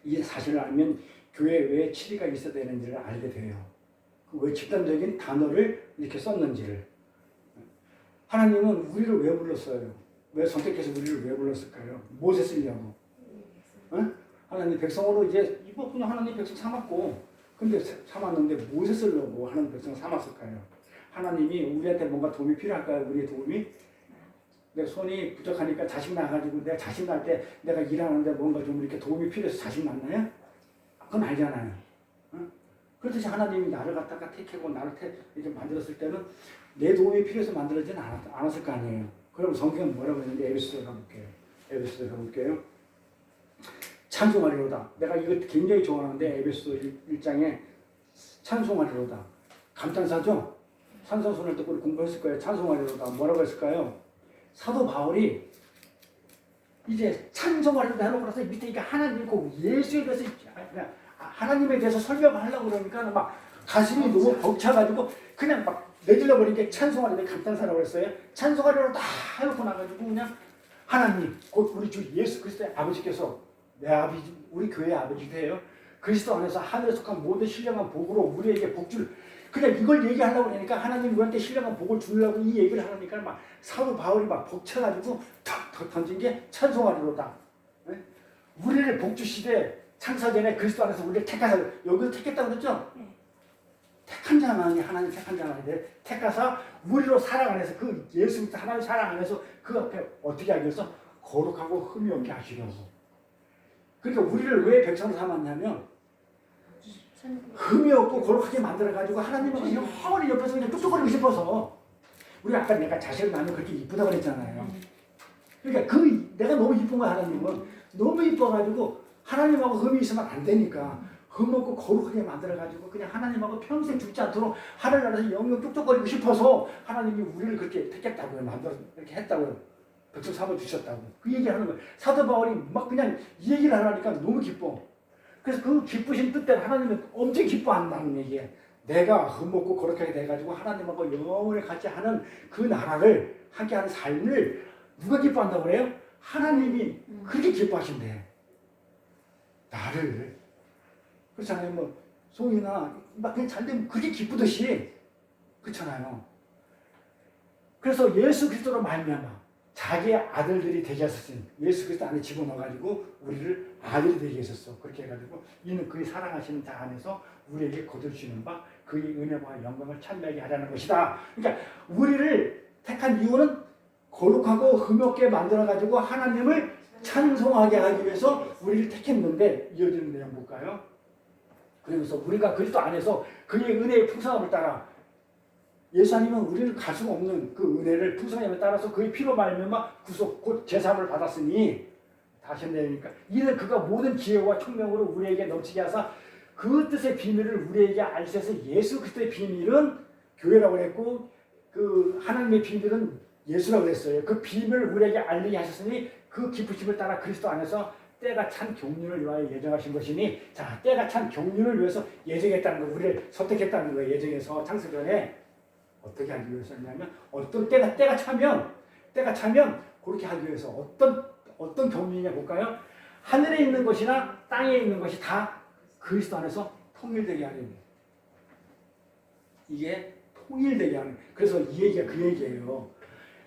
이 사실을 알면 교회에 왜 치리가 있어야 되는지를 알게 돼요. 왜 집단적인 단어를 이렇게 썼는지를 하나님은 우리를 왜 불렀어요? 왜 선택해서 우리를 왜 불렀을까요? 무엇에 쓰려고? 하나님 백성으로 이제 그냥 하나님 백성 삼았고 근데 삼았는데 무엇에 쓰려고 하나님 백성 삼았을까요? 하나님이 우리한테 뭔가 도움이 필요할까요? 우리의 도움이? 내 손이 부족하니까 자식 나가지고 내가 자식 날 때 내가 일하는데 뭔가 좀 이렇게 도움이 필요해서 자식 낳나요? 그건 아니잖아요. 그렇듯이 하나님이 나를 갖다가 택하고 나를 이제 만들었을 때는 내 도움이 필요해서 만들어지는 않았을 거 아니에요. 그럼 성경은 뭐라고 했는데 에베소서 가볼게요. 에베소서 가볼게요. 찬송하리로다. 내가 이거 굉장히 좋아하는데 에베소서 1장에 찬송하리로다. 감탄사죠? 찬송son을 듣고 공부했을 거예요. 찬송하리로다. 뭐라고 했을까요? 사도 바울이 이제 찬송하리로다 해놓고 나서 밑에 이게 하나님이고 예수에 대해서 하나님에 대해서 설명을 하려고 그러니까 막 가슴이 너무 벅차가지고 그냥 막 내질러 버리니까 찬송하리로다 감탄사라고 했어요. 찬송하리로다 해놓고 나가지고 그냥 하나님 곧 우리 주 예수 그리스도의 아버지께서 내 아버지 우리 교회의 아버지세요. 그리스도 안에서 하늘에 속한 모든 신령한 복으로 우리에게 복줄 그냥 이걸 얘기하려고 하니까 하나님 우리한테 신령한 복을 주려고 이 얘기를 하니까 막 사도 바울이 막 벅차가지고 탁 던진 게 찬송하리로다. 우리를 복 주시되 창세전에 그리스도 안에서 우리를 택하사 여기서 택했다고 그랬죠? 택한 자만이 하나님 택한 자만인데 택하사 우리로 사랑 안에서 그 예수 하나님 사랑 안에서 그 앞에 어떻게 하기 위해서 거룩하고 흠이 없게 하시려고. 그러니까 우리를 왜 백성으로 삼았냐면 흠이 없고 거룩하게 만들어가지고 하나님은 영원히 옆에서 그냥 뚝뚝거리고 싶어서 우리 아까 내가 자식을 낳으면 그렇게 이쁘다고 그랬잖아요. 그러니까 내가 너무 이쁜 거야 하나님은 너무 이뻐가지고 하나님하고 흠이 있으면 안 되니까 흠 없고 거룩하게 만들어가지고 그냥 하나님하고 평생 죽지 않도록 하늘나라에서 영영 쪽쪽거리고 싶어서 하나님이 우리를 그렇게 택했다고요. 만들어 이렇게 했다고요. 백성 삼아 주셨다고. 그 얘기하는 거예요. 사도 바울이 막 그냥 이 얘기를 하니까 너무 기뻐. 그래서 그 기쁘신 뜻대로 하나님은 엄청 기뻐한다는 얘기예요. 내가 흠없고 거룩하게 돼가지고 하나님하고 영원히 같이 하는 그 나라를 함께 하는 삶을 누가 기뻐한다고 그래요? 하나님이 그렇게 기뻐하신대. 나를. 그렇잖아요. 뭐 송이나 막 그냥 잘 되면 그렇게 기쁘듯이 그렇잖아요. 그래서 예수 그리스도로 말미암아 자기의 아들들이 되게 하셨으니 예수 그리스도 안에 집어넣어가지고 우리를 아들이 되게 했었어. 그렇게 해가지고 이는 그의 사랑하시는 자 안에서 우리에게 거둘주시는 바 그의 은혜와 영광을 찬미하게 하려는 것이다. 그러니까 우리를 택한 이유는 거룩하고 흠없게 만들어가지고 하나님을 찬송하게 하기 위해서 우리를 택했는데 이어지는 내용 볼까요? 그러면서 우리가 그리스도 안에서 그의 은혜의 풍성함을 따라 예수님은 우리를 갈 수가 없는 그 은혜를 풍성함에 따라서 그의 피로 말미암아 구속 곧 제사함을 받았으니 다시 내니까 이는 그가 모든 지혜와 총명으로 우리에게 넘치게 하사 그 뜻의 비밀을 우리에게 알려서 예수 그리스도의 비밀은 교회라고 했고 그 하나님의 비밀은 예수라고 했어요. 그 비밀을 우리에게 알리게 하셨으니 그 기쁘심을 따라 그리스도 안에서 때가 찬 경륜을 위하여 예정하신 것이니 자 때가 찬 경륜을 위해서 예정했다는 거 우리를 선택했다는 거예요. 예정해서 창세전에 어떻게 하기 위해서냐면 어떤 때가 차면 그렇게 하기 위해서 어떤 경륜이냐 볼까요? 하늘에 있는 것이나 땅에 있는 것이 다 그리스도 안에서 통일되게 하려는 이게 통일되게 하는 그래서 이 얘기가 그 얘기예요.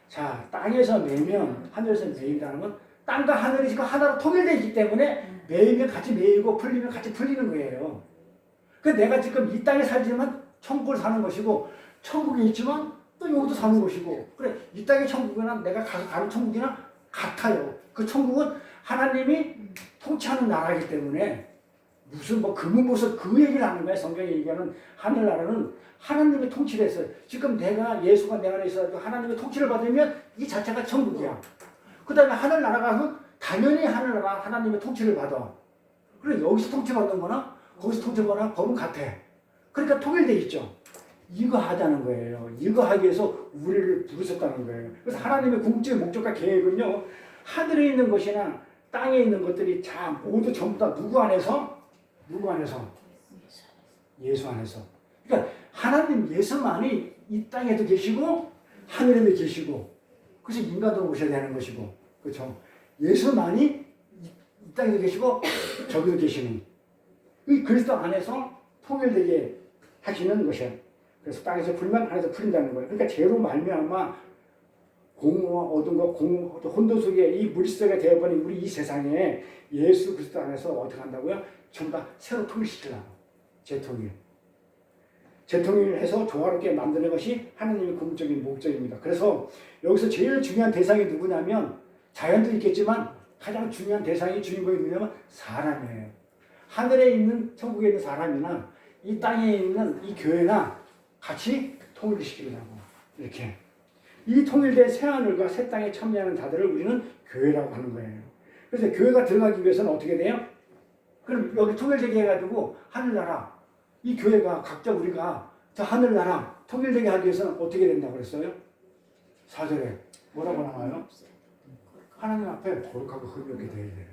자 땅에서 매면 하늘에서 매인다는 건 땅과 하늘이 지금 하나로 통일되어 있기 때문에 매이면 같이 매이고 풀리면 같이 풀리는 거예요. 그 내가 지금 이 땅에 살지만 천국을 사는 것이고 천국에 있지만 또 여기도 사는 것이고 그래 이 땅의 천국이나 내가 가는 천국이나 같아요. 그 천국은 하나님이 통치하는 나라이기 때문에 무슨 뭐 금은무슨 그 얘기를 하는 거야. 성경에 얘기하는 하늘나라는 하나님의 통치를 했어요. 지금 예수가 내 안에 있어서 하나님의 통치를 받으면 이 자체가 천국이야. 그 다음에 하늘나라가 당연히 하늘나라 하나님의 통치를 받아. 그래 여기서 통치받는 거나 거기서 통치받는 법은 같아. 그러니까 통일돼 있죠. 이거 하자는 거예요. 이거 하기 위해서 우리를 부르셨다는 거예요. 그래서 하나님의 궁극적인 목적과 계획은요. 하늘에 있는 것이나 땅에 있는 것들이 모두 전부 다 누구 안에서? 예수 안에서. 그러니까 하나님 예수만이 이 땅에도 계시고 하늘에도 계시고 그래서 인간으로 오셔야 되는 것이고 그렇죠. 예수만이 이 땅에도 계시고 저기도 계시는 이 그리스도 안에서 통일되게 하시는 것이에요. 그래서 땅에서 풀면 하늘에서 풀린다는 거예요. 그러니까 죄로 말미암아 공허와 어둠과 혼돈 속에 이 물질세가 되어버린 우리 이 세상에 예수 그리스도 안에서 어떻게 한다고요? 전부 다 새로 통일시키려고. 재통일해서 조화롭게 만드는 것이 하나님의 궁극적인 목적입니다. 그래서 여기서 제일 중요한 대상이 누구냐면 자연도 있겠지만 가장 중요한 대상이 주인공이 누구냐면 사람이에요. 하늘에 있는 천국에 있는 사람이나 이 땅에 있는 이 교회나 같이 통일시키려고 이렇게 이 통일된 새하늘과 새 땅에 참여하는 자들을 우리는 교회라고 하는 거예요. 그래서 교회가 들어가기 위해서는 어떻게 돼요? 그럼 여기 통일되게 해가지고 하늘나라 이 교회가 각자 우리가 저 하늘나라 통일되게 하기 위해서는 어떻게 된다고 그랬어요? 4절에 뭐라고 나와요? 하나님 앞에 거룩하고 흠이 없게 되어야 돼요.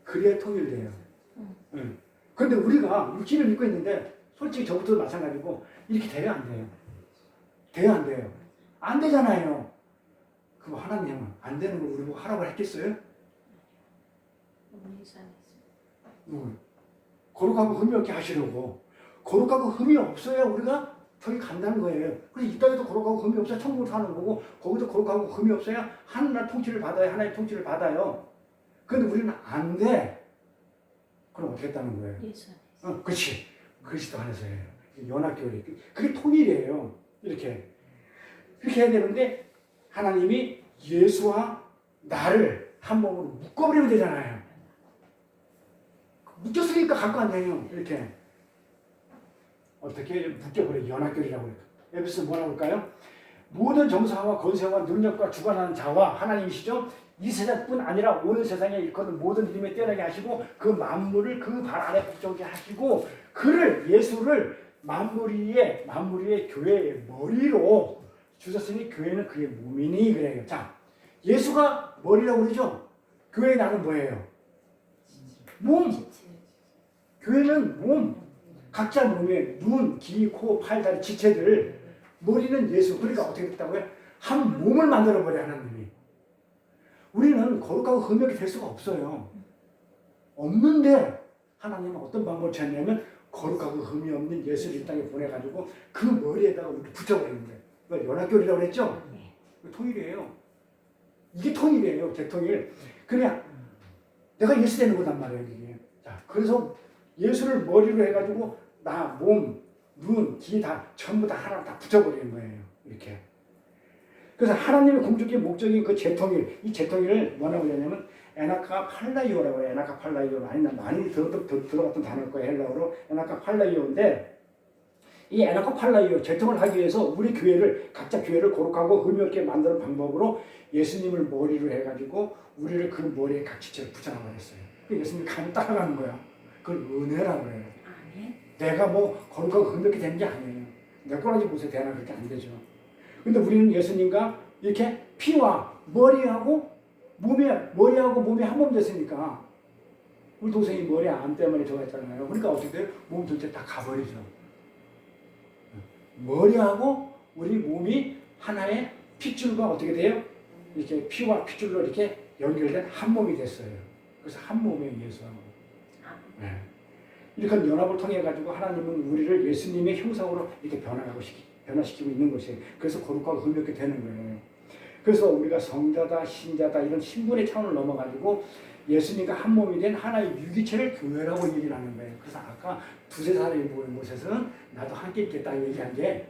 그래야 통일돼요. 그런데 우리가 육신을 믿고 있는데 솔직히 저부터도 마찬가지고 이렇게 돼요 안 돼요? 돼요 안 돼요? 안 되잖아요. 그럼 하나님은 안 되는 걸 우리 보고 하라고 했겠어요? 거룩하고 흠이 없게 하시려고. 거룩하고 흠이 없어야 우리가 저기 간다는 거예요. 그래서 이 땅에도 거룩하고 흠이 없어야 천국을 사는 거고 거기도 거룩하고 흠이 없어야 하나님 통치를 받아요. 하나님의 통치를 받아요. 그런데 우리는 안 돼. 그럼 어떻게 했다는 거예요? 그렇지. 그리스도 안에서예요. 연합교회. 그게 통일이에요. 이렇게 해야 되는데 하나님이 예수와 나를 한 몸으로 묶어버리면 되잖아요. 묶였으니까 갖고 안 돼요. 이렇게 어떻게 묶여버려요. 연합교회라고 해요. 에베소서 뭐라고 할까요? 모든 정사와 권세와 능력과 주관하는 자와 하나님이시죠. 이 세상뿐 아니라 오는 세상에 일거는 모든 힘에 뛰어나게 하시고 그 만물을 그 발 아래 붙잡게 하시고 그를 예수를 만물 위에 교회의 머리로 주셨으니 교회는 그의 몸이니 그래요. 자, 예수가 머리라고 그러죠. 교회 나는 뭐예요? 몸. 교회는 몸. 각자 몸에 눈, 귀, 코, 팔, 다리, 지체들. 머리는 예수. 그러니까 어떻게 됐다고요? 한 몸을 만들어버려 하나님이. 우리는 거룩하고 흠역이 될 수가 없어요. 없는데 하나님은 어떤 방법을 찾냐면 거룩하고 흠이 없는 예수를 이 땅에 보내가지고 그 머리에다가 우리 붙여버리는 거예요. 이거 연합교리라고 그랬죠? 통일이에요. 이게 통일이에요. 대통일. 그냥 내가 예수 되는 거단 말이에요. 이게. 자, 그래서 예수를 머리로 해가지고 나, 몸, 눈, 귀 다 전부 다 하나 다 붙여버리는 거예요. 이렇게. 그래서 하나님의 궁극적인 목적인 그 재통일, 이 재통일을 뭐라고 하냐면 에나카 팔라이오라고 해요. 에나카 팔라이오 많이 들어봤던 단어일 거예요. 헬라어로 에나카 팔라이오인데 이 에나카 팔라이오 재통을 하기 위해서 우리 교회를 각자 교회를 거룩하고 의미 있게 만드는 방법으로 예수님을 머리로 해가지고 우리를 그 머리에 각 지체를 붙여놔 버렸어요. 그 예수님이 가면 따라가는 거야. 그걸 은혜라고 해요. 내가 뭐 거룩하고 의미 있게 되는 게 아니에요. 내 꼬라지 못해 대나 그렇게 안 되죠. 근데 우리는 예수님과 이렇게 피와 머리하고 몸이 한 몸 됐으니까 우리 동생이 머리에 암 때문에 저거 했잖아요. 그러니까 어떻게 돼요? 몸 전체 다 가버리죠. 머리하고 우리 몸이 하나의 핏줄과 어떻게 돼요? 이렇게 피와 핏줄로 이렇게 연결된 한 몸이 됐어요. 그래서 한 몸의 예수하고. 네. 이렇게 연합을 통해 가지고 하나님은 우리를 예수님의 형상으로 이렇게 변화시키고 있는 것이에요. 그래서 거룩하고 의미있게 되는 거예요. 그래서 우리가 성자다, 신자다 이런 신분의 차원을 넘어가지고 예수님과 한 몸이 된 하나의 유기체를 교회라고 얘기를 하는 거예요. 그래서 아까 두세 사람이 모인 곳에서는 나도 함께 있겠다 얘기한 게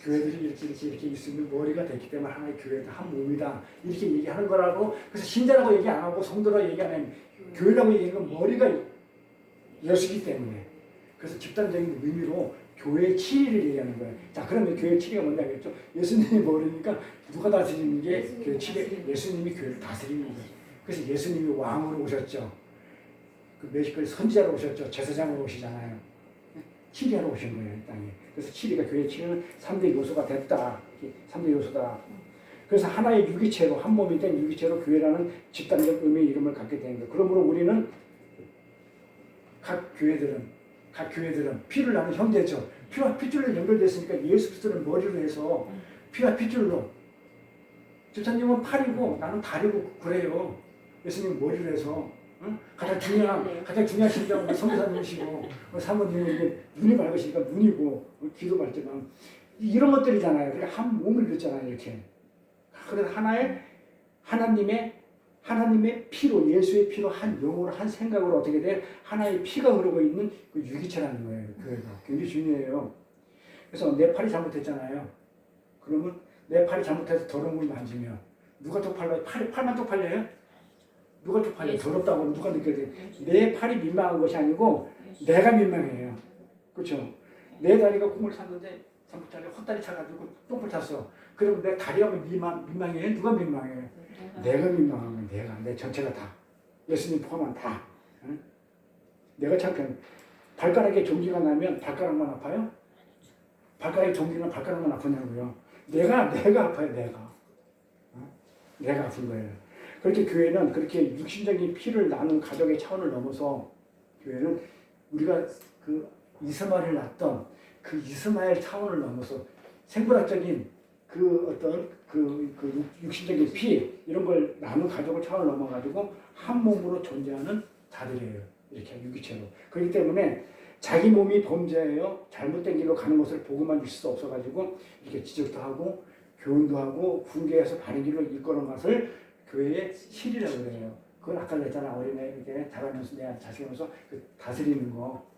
교회들이 이렇게 있으면 머리가 됐기 때문에 하나의 교회다, 한 몸이다 이렇게 얘기하는 거라고. 그래서 신자라고 얘기 안 하고 성도라고 얘기 안 하면 교회라고 얘기하는 건 머리가 예수이기 때문에. 그래서 집단적인 의미로 교회의 치리를 얘기하는 거예요. 자, 그러면 교회의 치리가 뭔지 알겠죠? 예수님이 머리니까 누가 다스리는 게 교회 치리? 예수님이 교회를 다스리는 거예요. 그래서 예수님이 왕으로 오셨죠. 그 메시코에 선지자로 오셨죠. 제사장으로 오시잖아요. 치리하러 오신 거예요, 이 땅에. 그래서 치리가 교회의 치리는 3대 요소가 됐다. 3대 요소다. 그래서 하나의 유기체로, 한 몸이 된 유기체로 교회라는 집단적 의미의 이름을 갖게 되는 거예요. 그러므로 우리는 각 교회들은 피를 나는 형제죠. 피와 핏줄로 연결됐으니까 예수 그리스도를 머리로 해서 피와 핏줄로. 집사님은 팔이고 나는 다리고 그래요. 예수님 머리로 해서. 응? 가장 중요한 신장은 성사님이시고 사모님은 이게 눈이 밝으시니까 눈이고 귀도 밝지만 이런 것들이잖아요. 그러니까 한 몸을 이뤘잖아요. 이렇게. 그래서 하나님의 피로, 예수의 피로 한 영으로 한 생각으로 어떻게 돼? 하나의 피가 흐르고 있는 그 유기체라는 거예요. 교회가. 굉장히 중요해요. 그래서 내 팔이 잘못했잖아요. 그러면 내 팔이 잘못해서 더러운 걸 만지면 누가 쪽팔려요? 팔만 쪽팔려요? 누가 쪽팔려요? 더럽다고 누가 느껴야 돼요? 내 팔이 민망한 것이 아니고 내가 민망해요. 그렇죠? 내 다리가 콩을 샀는데 잘못하게 헛다리 차가지고 똥을 찼어. 그러면 내 다리가 민망해요? 누가 민망해요? 내가 민망한 거야. 내 전체가 다. 예수님 포함한 다. 응? 내가 창피한. 발가락에 종기가 나면 발가락만 아파요? 발가락에 종기가 발가락만 아프냐고요. 내가 아파요. 내가. 응? 내가 아픈 거예요. 그렇게 교회는 그렇게 육신적인 피를 나눈 가족의 차원을 넘어서 교회는 우리가 그 이스마엘을 낳았던 그 이스마엘 차원을 넘어서 생물학적인 그 어떤 그 육신적인 피 이런 걸 나눈 가족을 차원을 넘어가지고 한 몸으로 존재하는 자들이에요. 이렇게 유기체로. 그렇기 때문에 자기 몸이 범죄예요. 잘못된 길로 가는 것을 보고만 있을 수 없어가지고 이렇게 지적도 하고 교훈도 하고 훈계해서 바른 길로 이끄는 것을 교회의 실이라고 그래요. 그건 아까 그랬잖아. 어린애 이렇게 자라면서 내 자식이면서 그 다스리는 거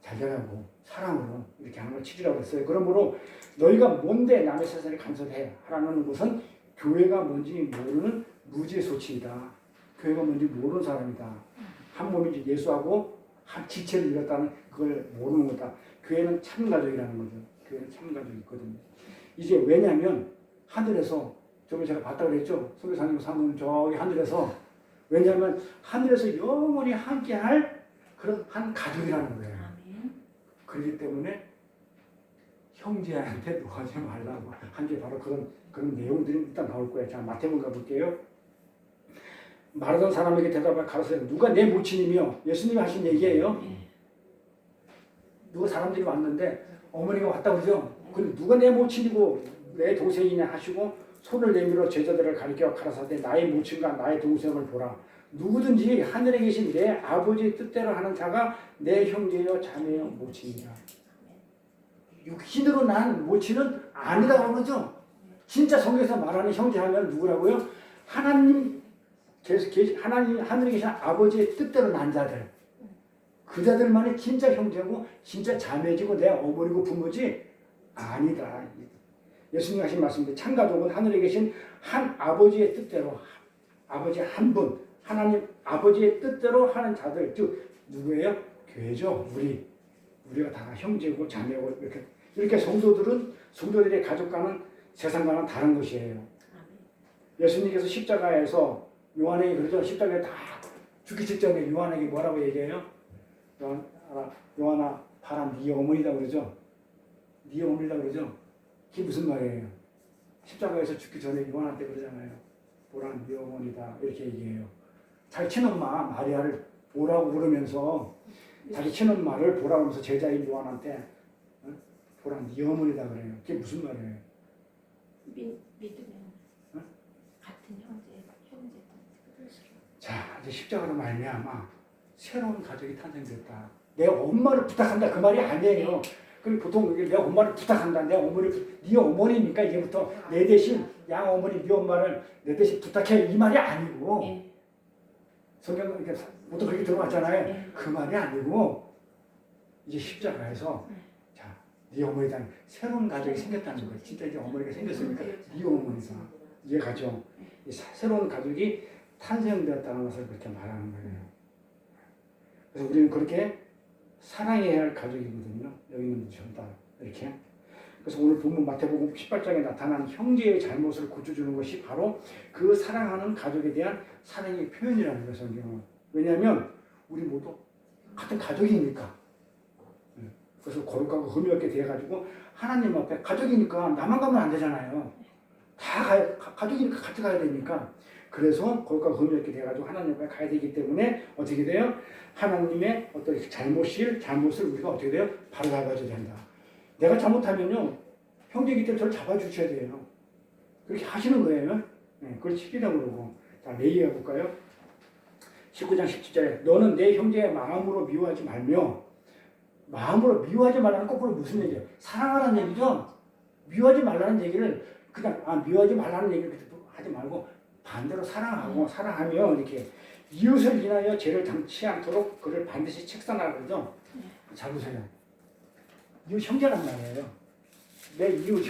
잘 되라고 사랑으로 이렇게 하는 걸 치리라고 했어요. 그러므로 너희가 뭔데 남의 세상에 간섭해 하라는 것은 교회가 뭔지 모르는 무지의 소치이다. 교회가 뭔지 모르는 사람이다. 한 몸이 예수하고 한 지체를 이뤘다는 그걸 모르는 거다. 교회는 참 가족이라는 거죠. 교회는 참 가족이 있거든요. 이제 왜냐하면 하늘에서 저번에 제가 봤다고 그랬죠. 선교사님 사모님 저기 하늘에서. 왜냐하면 하늘에서 영원히 함께할 그런 한 가족이라는 거예요. 아멘. 그렇기 때문에 형제한테 놓아지 말라고 한 게 바로 그런 내용들이 일단 나올 거예요. 자, 마태복음 가볼게요. 말하던 사람에게 대답하여 가로되 누가 내 모친이며 예수님이 하신 얘기예요. 누가 사람들이 왔는데 어머니가 왔다고 그러죠. 근데 누가 내 모친이고 내 동생이냐 하시고 손을 내밀어 제자들을 가리켜 가라사대 나의 모친과 나의 동생을 보라. 누구든지 하늘에 계신 내 아버지의 뜻대로 하는 자가 내 형제요 자매요 모친이라. 육신으로 난 모친은 아니라고 그러죠. 진짜 성경에서 말하는 형제 하면 누구라고요? 하나님 하늘에 계신 아버지의 뜻대로 난 자들. 그 자들만이 진짜 형제고 진짜 자매지고 내 어머니고 부모지 아니다. 예수님 하신 말씀인데 참가족은 하늘에 계신 한 아버지의 뜻대로 아버지 한 분 하나님 아버지의 뜻대로 하는 자들 즉 누구예요? 교회죠. 우리가 다 형제고 자매고 이렇게 성도들의 가족과는 세상과는 다른 것이에요. 예수님께서 십자가에서 요한에게 그러죠. 십자가에 다 죽기 직전에 요한에게 뭐라고 얘기해요? 요한아 봐라 네 어머니다 그러죠. 네 어머니다 그러죠. 그게 무슨 말이에요? 십자가에서 죽기 전에 요한한테 그러잖아요. 보라 네 어머니다 이렇게 얘기해요. 자기 친엄마 마리아를 보라고 그러면서 자기 친엄마를 보라고 하면서 제자인 요한한테 보라 네 어머니다 그래요. 그게 무슨 말이에요? 믿으면 응? 같은 형제 뜻으로. 자 이제 십자가로 말미암아 새로운 가족이 탄생됐다. 내 엄마를 부탁한다 그 말이 아니에요. 그리고 보통 내 엄마를 부탁한다. 네 어머니니까 이제부터 내 대신 양 어머니 네 엄마를 내 대신 부탁해 이 말이 아니고 네. 성경 이렇게 보통 그렇게 들어왔잖아요. 네. 그 말이 아니고 이제 십자가에서 자 네 어머니다 새로운 가족이 생겼다는 거예요. 진짜 이제 어머니가 생겼으니까 네 어머니다 이해가죠. 새로운 가족이 탄생되었다는 것을 그렇게 말하는 거예요. 그래서 우리는 그렇게 사랑해야 할 가족이거든요. 여기 있는 분들 전부 다 이렇게. 그래서 오늘 본문 마태복음 18장에 나타난 형제의 잘못을 고쳐주는 것이 바로 그 사랑하는 가족에 대한 사랑의 표현이라는 거예요. 성경은. 왜냐하면 우리 모두 같은 가족이니까. 그래서 거룩하고 흠이 없게 돼가지고 하나님 앞에 가족이니까 나만 가면 안 되잖아요. 다 가족이니까 같이 가야 되니까. 그래서 거룩하고 흠이 없게 돼가지고 하나님 앞에 가야 되기 때문에 어떻게 돼요? 하나님의 어떤 잘못을 우리가 어떻게 돼요? 바로 잡아줘야 된다. 내가 잘못하면요, 형제이기 때문에 저를 잡아주셔야 돼요. 그렇게 하시는 거예요. 네, 그걸 시키라고 그러고. 자, 레위기 볼까요? 19장 17절에 너는 내 형제의 마음으로 미워하지 말며 마음으로 미워하지 말라는 거꾸로 무슨 얘기예요? 사랑하라는 얘기죠. 미워하지 말라는 얘기를 그냥 미워하지 말라는 얘기를 하지 말고 반대로 사랑하며 이렇게 이웃을 인하여 죄를 당치 않도록 그를 반드시 책상하라 그러죠. 잘 보세요. 이웃 형제란 말이에요. 내 이웃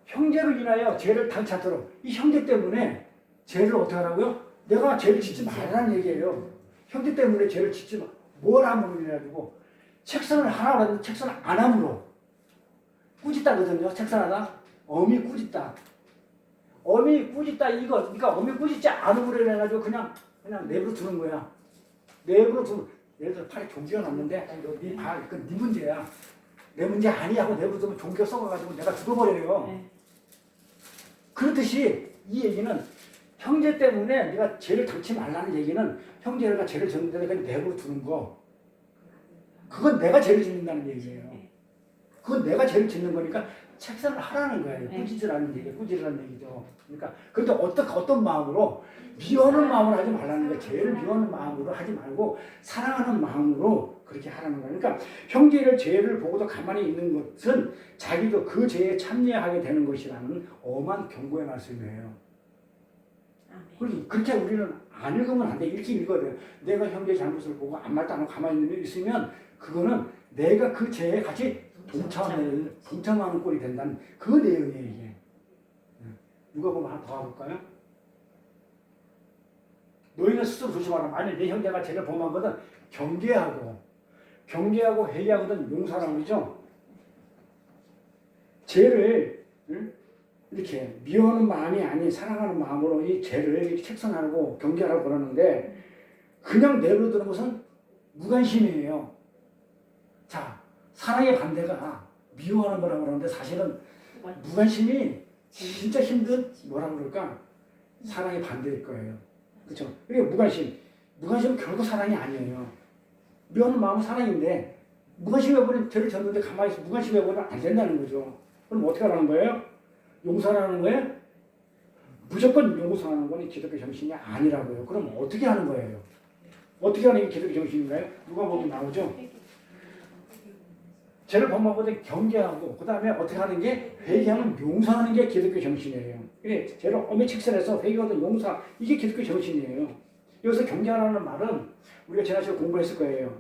형제를 인하여 죄를 당치 않도록 이 형제 때문에 죄를 어떻게 하라고요? 내가 죄를 짓지 말라는 얘기예요. 형제 때문에 죄를 짓지 마. 뭘 함으로 인해가지고 책선을 하라고 하는데 책선을 안 함으로 꾸짖다거든요. 책선하다 어미 꾸짖다. 어미 꾸짖다 이거 그러니까 어미 꾸짖지 않음으로 해가지고 그냥 내버려 두는 거야. 내버려 두는 예를 들어 팔에 종기가 났는데 네 문제야. 내 문제 아니야 하고 내버려 두면 종기가 썩어가지고 내가 죽어버려요. 네. 그렇듯이 이 얘기는 형제 때문에 네가 죄를 당치 말라는 얘기는 형제가 죄를 졌는데 그냥 내버려 두는 거. 그건 내가 죄를 짓는다는 얘기예요. 그건 내가 죄를 짓는 거니까 책상을 하라는 거예요. 꾸짖으라는 얘기예요. 꾸짖으라는 얘기죠. 그러니까 그런데 어떤 마음으로 미워하는 마음으로 하지 말라는 거예요. 죄를 미워하는 마음으로 하지 말고 사랑하는 마음으로 그렇게 하라는 거예요. 그러니까 형제를 죄를 보고도 가만히 있는 것은 자기도 그 죄에 참여하게 되는 것이라는 엄한 경고의 말씀이에요. 그렇게 우리는 안 읽으면 안 돼. 이렇게 읽어야 돼요. 내가 형제의 잘못을 보고 아무 말도 안 하고 가만히 있으면 그거는 내가 그 죄에 같이 동참하는 꼴이 된다는 그 내용이에요. 이게. 누가 보면 하나 더 가볼까요? 너희는 스스로 조심하라. 만일 내 형제가 죄를 범하거든 경계하고 회개하거든 용서하라고 그러죠. 죄를 이렇게 미워하는 마음이 아닌 사랑하는 마음으로 이 죄를 이렇게 책선하고 경계하라고 그러는데 그냥 내버려두는 것은 무관심이에요. 자, 사랑의 반대가 미워하는 거라고 그러는데 사실은 무관심이 진짜 힘든 뭐라 그럴까? 사랑의 반대일 거예요. 그렇죠? 이게 무관심. 무관심은 결국 사랑이 아니에요. 미워하는 마음은 사랑인데 무관심해버리면 죄를 졌는데 가만히 있어 무관심해버리면 안 된다는 거죠. 그럼 어떻게 하라는 거예요? 용서하라는 거예요? 무조건 용서하는 건 기독교 정신이 아니라고요. 그럼 어떻게 하는 거예요? 어떻게 하는 게 기독교 정신인가요? 누가 보면 나오죠? 죄를 범하고 경계하고 그 다음에 어떻게 하는 게 회개하면 용서하는 게 기독교 정신이에요. 그래 죄를 엄히 책선해서 회개하든 용서 이게 기독교 정신이에요. 여기서 경계하라는 말은 우리가 지난 시간에 공부했을 거예요.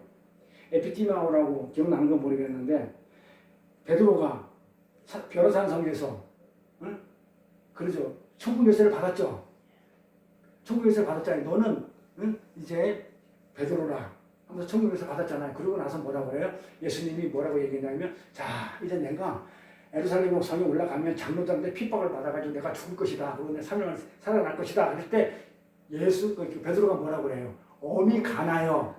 에피티마오라고 기억나는 건 모르겠는데 베드로가 벼르산 성에서 응? 그러죠. 천국 열쇠를 받았죠. 천국 열쇠를 받았잖아요. 너는 응? 이제 베드로라 하면서 천국 열쇠 받았잖아요. 그러고 나서 뭐라고 그래요? 예수님이 뭐라고 얘기했냐면 자 이제 내가 예루살렘 성에 올라가면 장로들한테 핍박을 받아가지고 내가 죽을 것이다. 그리고 내 3일 살아날 것이다. 그럴 때 베드로가 뭐라고 그래요? 엄히 가나요.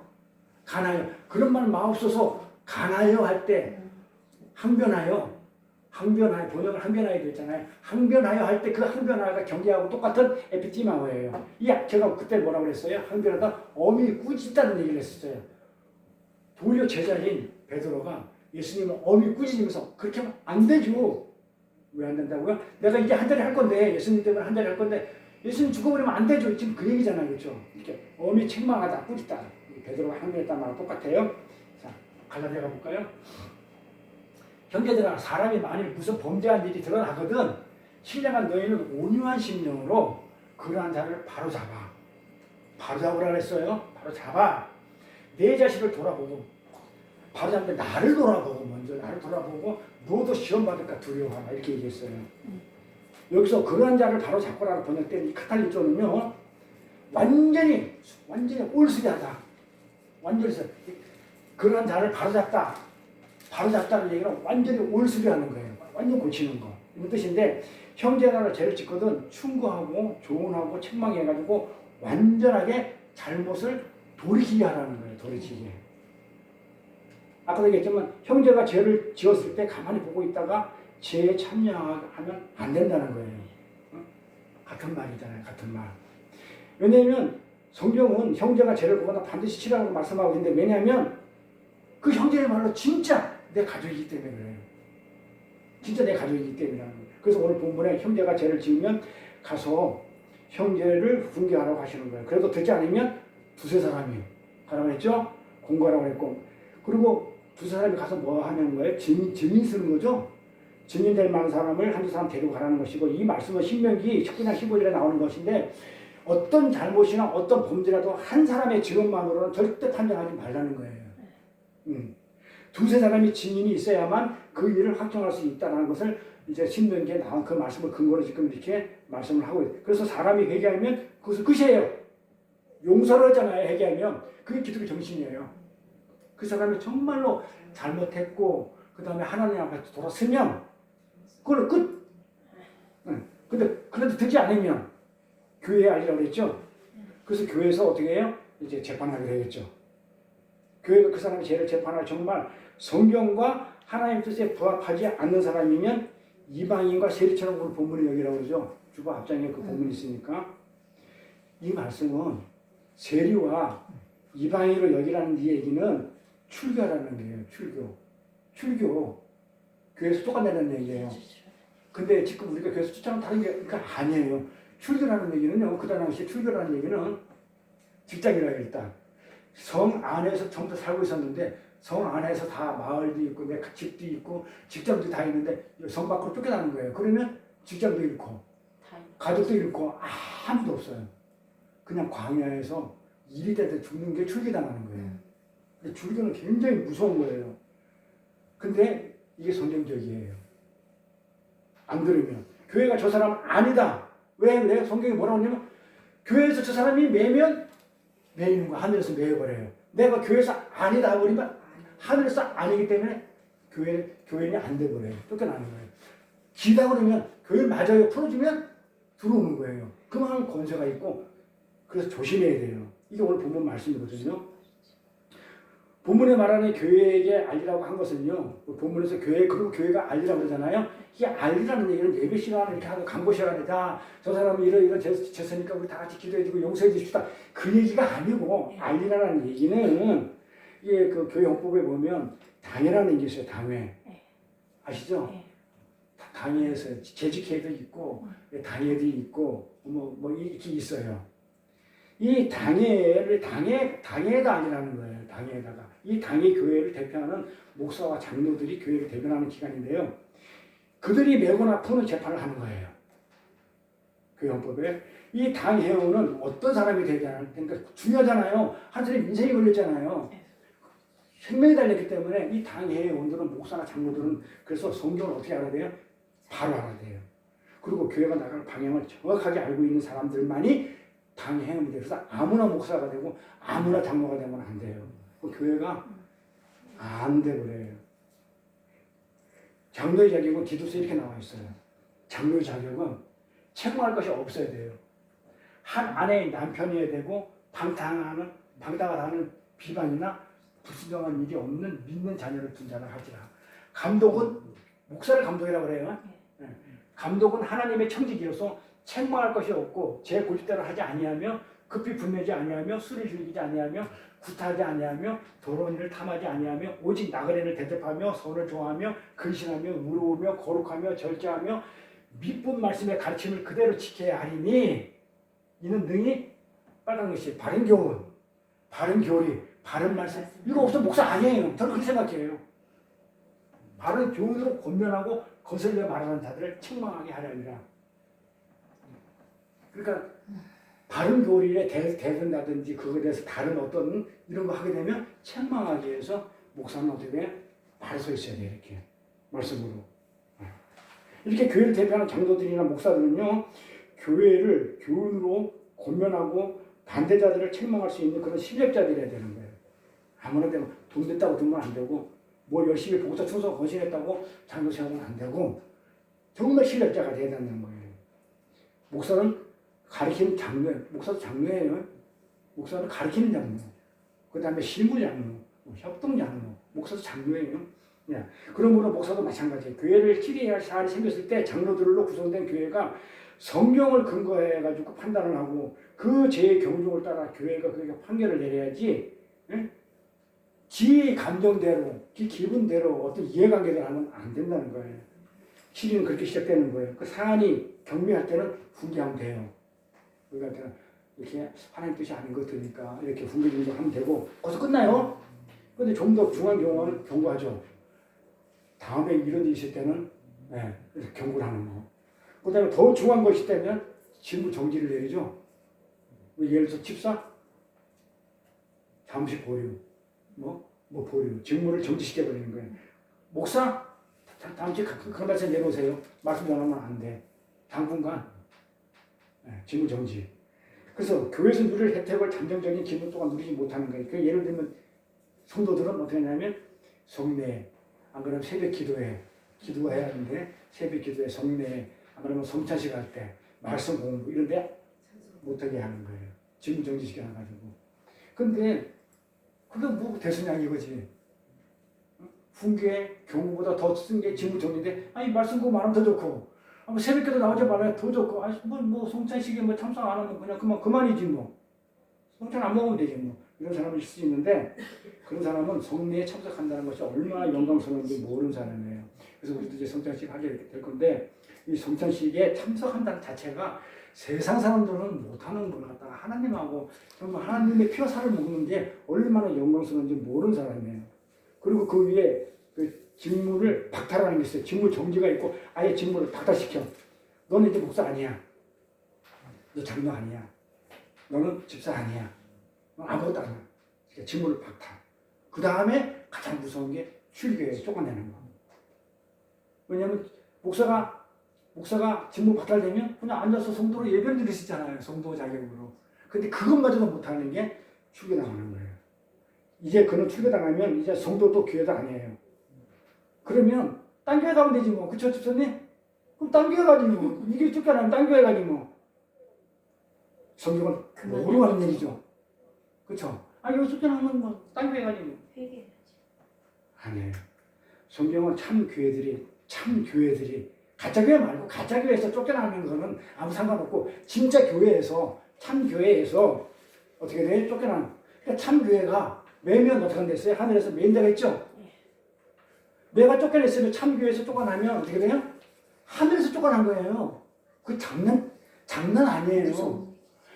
그런 말 마옵소서 가나요 할 때 항변하여 번역을 항변하여 됐잖아요. 항변하여 할 때 그 항변하여가 경계하고 똑같은 에피티마오예요. 제가 그때 뭐라고 그랬어요? 항변하다 엄히 꾸짖다는 얘기를 했었어요. 도리어 제자인 베드로가 예수님을 엄히 꾸짖으면서 그렇게 하면 안 되죠. 왜 안 된다고요? 내가 이제 한 자리 할 건데 예수님 때문에 한 자리 할 건데 예수님 죽어버리면 안 되죠. 지금 그 얘기잖아요. 그렇죠? 이렇게 엄히 책망하다 꾸짖다. 베드로가 항변했단 말과 똑같아요. 자, 갈라디아 가볼까요? 형제들아 사람이 만일 무슨 범죄한 일이 드러나거든 신령한 너희는 온유한 심령으로 그러한 자를 바로잡으라 그랬어요. 바로잡아 내 자신을 돌아보고 바로잡는데 나를 돌아보고 너도 시험받을까 두려워하라 이렇게 얘기했어요. 여기서 그러한 자를 바로잡으라고 번역된 이 카탈리조는요 완전히 올수리하다. 완전히 그러한 자를 바로잡다는 얘기는 완전히 올수리하는 거예요. 완전 고치는 거. 이런 뜻인데 형제나라 죄를 짓거든 충고하고 조언하고 책망해가지고 완전하게 잘못을 돌이키게 하라는 거예요. 돌이키게. 아까도 얘기했지만 형제가 죄를 지었을 때 가만히 보고 있다가 죄에 참여하면 안 된다는 거예요. 같은 말이잖아요. 같은 말. 왜냐하면 성경은 형제가 죄를 보거나 반드시 치라고 말씀하고 있는데 왜냐하면 그 형제의 말로 진짜 내 가족이기 때문에 그래요. 진짜 내 가족이기 때문이라는 거예요. 그래서 오늘 본문에 형제가 죄를 지으면 가서 형제를 훈계하라고 하시는 거예요. 그래도 되지 않으면 두세 사람이 가라고 했죠. 공부하라고 했고 그리고 두세 사람이 가서 뭐 하는 거예요? 증인 쓰는 거죠. 증인될 만한 사람을 한두 사람 데리고 가라는 것이고 이 말씀은 신명기 19장 15절에 나오는 것인데 어떤 잘못이나 어떤 범죄라도 한 사람의 증언만으로는 절대 판정하지 말라는 거예요. 두세 사람이 증인이 있어야만 그 일을 확정할 수 있다는 것을 이제 신명기에 나온 그 말씀을 근거로 지금 이렇게 말씀을 하고 있어요. 그래서 사람이 회개하면 그것은 끝이에요. 용서를 하잖아요. 회개하면 그게 기독교 정신이에요. 그 사람이 정말로 잘못했고 그 다음에 하나님 앞에 돌아서면 그걸 끝. 그런데 되지 않으면 교회에 알리라고 그랬죠. 그래서 교회에서 어떻게 해요? 이제 재판하게 되겠죠. 교회가 그 사람의 죄를 재판할 정말 성경과 하나님 뜻에 부합하지 않는 사람이면 이방인과 세리처럼 그 본문이 여기라고 그러죠. 주보 앞장에 그 본문이 있으니까 이 말씀은 세리와 이방인으로 여기라는 이 얘기는 출교라는 거예요. 출교. 교회에서 쫓아내는 얘기예요. 근데 지금 우리가 교회에서 쫓아내는 다른 게 그러니까 아니에요. 출교라는 얘기는요. 그 당시에 출교라는 얘기는 직장이라 일단 성 안에서 전부 살고 있었는데 성 안에서 다 마을도 있고 내 집도 있고 직장도 다 있는데 성 밖으로 쫓겨나는 거예요. 그러면 직장도 잃고 가족도 잃고 아무도 없어요. 그냥 광야에서 일이 되다 죽는 게 출교당하는 거예요. 출교는 굉장히 무서운 거예요. 근데 이게 성경적이에요. 안 들으면 교회가 저 사람 아니다. 왜 그래요? 성경이 뭐라고 하냐면 교회에서 저 사람이 매면 매이는 거 하늘에서 매여버려요. 내가 교회에서 아니다 버리면 하늘에서 아니기 때문에 교인이 안 돼버려요. 쫓겨나는 거예요. 기다 그러면 교회 맞아요. 풀어주면 들어오는 거예요. 그만한 권세가 있고 그래서 조심해야 돼요. 이게 오늘 본문 말씀이거든요. 본문에 말하는 교회에게 알리라고 한 것은요. 본문에서 교회 그리고 교회가 알리라고 그러잖아요. 이게 알리라는 얘기는 예배 시간을 이렇게 하고 강고 시간이다. 저 사람은 이런 죄서니까 우리 다 같이 기도해주고 용서해 줍시다. 그 얘기가 아니고 알리라는 얘기는 이게 그 교회 헌법에 보면 당회라는 게 있어요. 당회 아시죠? 당회에서 재직회도 있고 당회도 있고 뭐 이렇게 있어요. 이 당회가 아니라는 거예요. 당회에다가 이 당회 교회를 대표하는 목사와 장로들이 교회를 대변하는 기관인데요. 그들이 매거나 푸는 재판을 하는 거예요. 교회 헌법에 이 당회원은 어떤 사람이 되냐 그러니까 중요하잖아요. 한 사람이 인생이 걸렸잖아요. 생명이 달렸기 때문에 이 당회원들은 목사나 장로들은 그래서 성경을 어떻게 알아야 돼요? 바로 알아야 돼요. 그리고 교회가 나갈 방향을 정확하게 알고 있는 사람들만이 당회원이 돼서 아무나 목사가 되고 아무나 장로가 되면 안 돼요. 그 교회가 안 돼 그래요. 장로의 자격은 기도서에 이렇게 나와 있어요. 장로의 자격은 책망할 것이 없어야 돼요. 한 아내의 남편이어야 되고 방탕하는 비방이나 불순종한 일이 없는 믿는 자녀를 둔 자라 할지라. 감독은 목사를 감독이라고 그래요. 감독은 하나님의 청지기로서 책망할 것이 없고 제 고집대로 하지 아니하며 급히 분내지 아니하며 술을 즐기지 아니하며 구타하지 아니하며 더러운 일을 탐하지 아니하며 오직 나그네를 대접하며 선을 좋아하며 근신하며 의로우며 거룩하며 절제하며 미쁜 말씀의 가르침을 그대로 지켜야 하리니 이는 능히 빨간 것이 바른 교훈, 바른 교리, 바른 말씀 이거 없으면 목사 아니에요. 저는 그렇게 생각해요. 바른 교훈으로 권면하고 거슬려 말하는 자들을 책망하게 하려니라. 그러니까 바른 교리에 대든다든지 그거에 대해서 다른 어떤 이런 거 하게 되면 책망하기 위해서 목사는 어떻게 말에 서 있어야 돼요. 이렇게 말씀으로. 이렇게 교회를 대표하는 장로들이나 목사들은요. 교회를 교훈으로 권면하고 반대자들을 책망할 수 있는 그런 실력자들이어야 되는 거예요. 아무나 되면 돈 됐다고 두면 안 되고 뭐 열심히 봉사 충성 거신했다고 장로 생각은 안 되고 정말 실력자가 돼야 되는 거예요. 목사는 가르치는 장로예요. 목사도 장로예요. 목사는 가르치는 장로. 그 다음에 실무 장로, 협동 장로, 목사도 장로예요. 그러므로 목사도 마찬가지예요. 교회를 치리해야 할 사안이 생겼을 때 장로들로 구성된 교회가 성경을 근거해가지고 판단을 하고 그 제 경종을 따라 교회가 그렇게 판결을 내려야지 지 감정대로, 지 기분대로 어떤 이해관계를 하면 안 된다는 거예요. 치리는 그렇게 시작되는 거예요. 그 사안이 경미할 때는 훈계하면 돼요. 그러니까 이렇게 하나님 뜻이 아닌 것 같으니까 이렇게 훈계 정도 하면 되고 거기서 끝나요. 그런데 좀 더 중요한 경우는 경고하죠. 다음에 이런 일이 있을 때는 경고를 하는 거. 그 다음에 더 중요한 것이 있다면 직무 정지를 내리죠. 예를 들어서 집사 잠시 보류, 뭐 보류, 직무를 정지시켜버리는 거예요. 목사 잠시 그런 말씀 내놓으세요. 말씀 전하면 안 돼. 당분간 직무 정지. 그래서 교회에서 누릴 혜택을 잠정적인 기분 동안 누리지 못하는 거예요. 그 예를 들면 성도들은 어떻게 하냐면 성례, 안 그러면 새벽 기도해야 하는데 새벽 기도에 성례, 안 그러면 성찬식 할 때 말씀 공부 이런 데 못하게 하는 거예요. 직무 정지시켜놔가지고. 근데 그게 뭐 대수냐 이거지. 훈계, 경고보다 더 쓴 게 직무 정지인데 아니 말씀 공부 안 하면 더 좋고 새벽기도 나오지 말아야 더 좋고 아니 뭐 성찬식에 뭐 참석 안 하면 그냥 그만이지 뭐. 성찬 안 먹으면 되지 뭐. 이런 사람이 있을 수 있는데 그런 사람은 성례에 참석한다는 것이 얼마나 영광스러운지 모르는 사람이에요. 그래서 우리도 이제 성찬식 하게 될 건데 이 성찬식에 참석한다는 자체가 세상 사람들은 못하는 걸 갖다가 하나님하고 정말 하나님의 피와 살을 먹는 게 얼마나 영광스러운지 모르는 사람이에요. 그리고 그 위에 그 직무를 박탈하는 게 있어요. 직무 정지가 있고 아예 직무를 박탈시켜. 너는 이제 목사 아니야. 너 장로 아니야. 너는 집사 아니야. 넌 아무것도 아니야. 그러니까 직무를 박탈. 그 다음에 가장 무서운 게 출교에 쫓아내는 거. 왜냐하면 목사가 직무 박탈되면 그냥 앉아서 성도로 예배를 드리시잖아요. 성도 자격으로. 근데 그것마저도 못하는 게 출교당하는 거예요. 이제 그는 출교당하면 이제 성도도 교회도 아니에요. 그러면 딴 교회 가면 되지 뭐. 그쵸 집사님? 그럼 딴 교회 가지 뭐. 이게 쫓겨나면 딴 교회 가지 뭐. 성경은 모르고 하는 얘기죠. 그렇죠? 아 여기 쫓겨나면 뭐딴 교회 가지 뭐. 회개해야지. 아니에요. 성경은 참 교회들이 가짜 교회 말고 가짜 교회에서 쫓겨나는 거는 아무 상관없고 진짜 교회에서 참 교회에서 어떻게 돼? 쫓겨나는. 그러니까 참 교회가 매면 어떻게 됐어요? 하늘에서 매인다고 했죠? 내가 쫓겨냈으면 참 교회에서 쫓겨나면 어떻게 돼요? 하늘에서 쫓겨난 거예요. 그 장난 아니에요.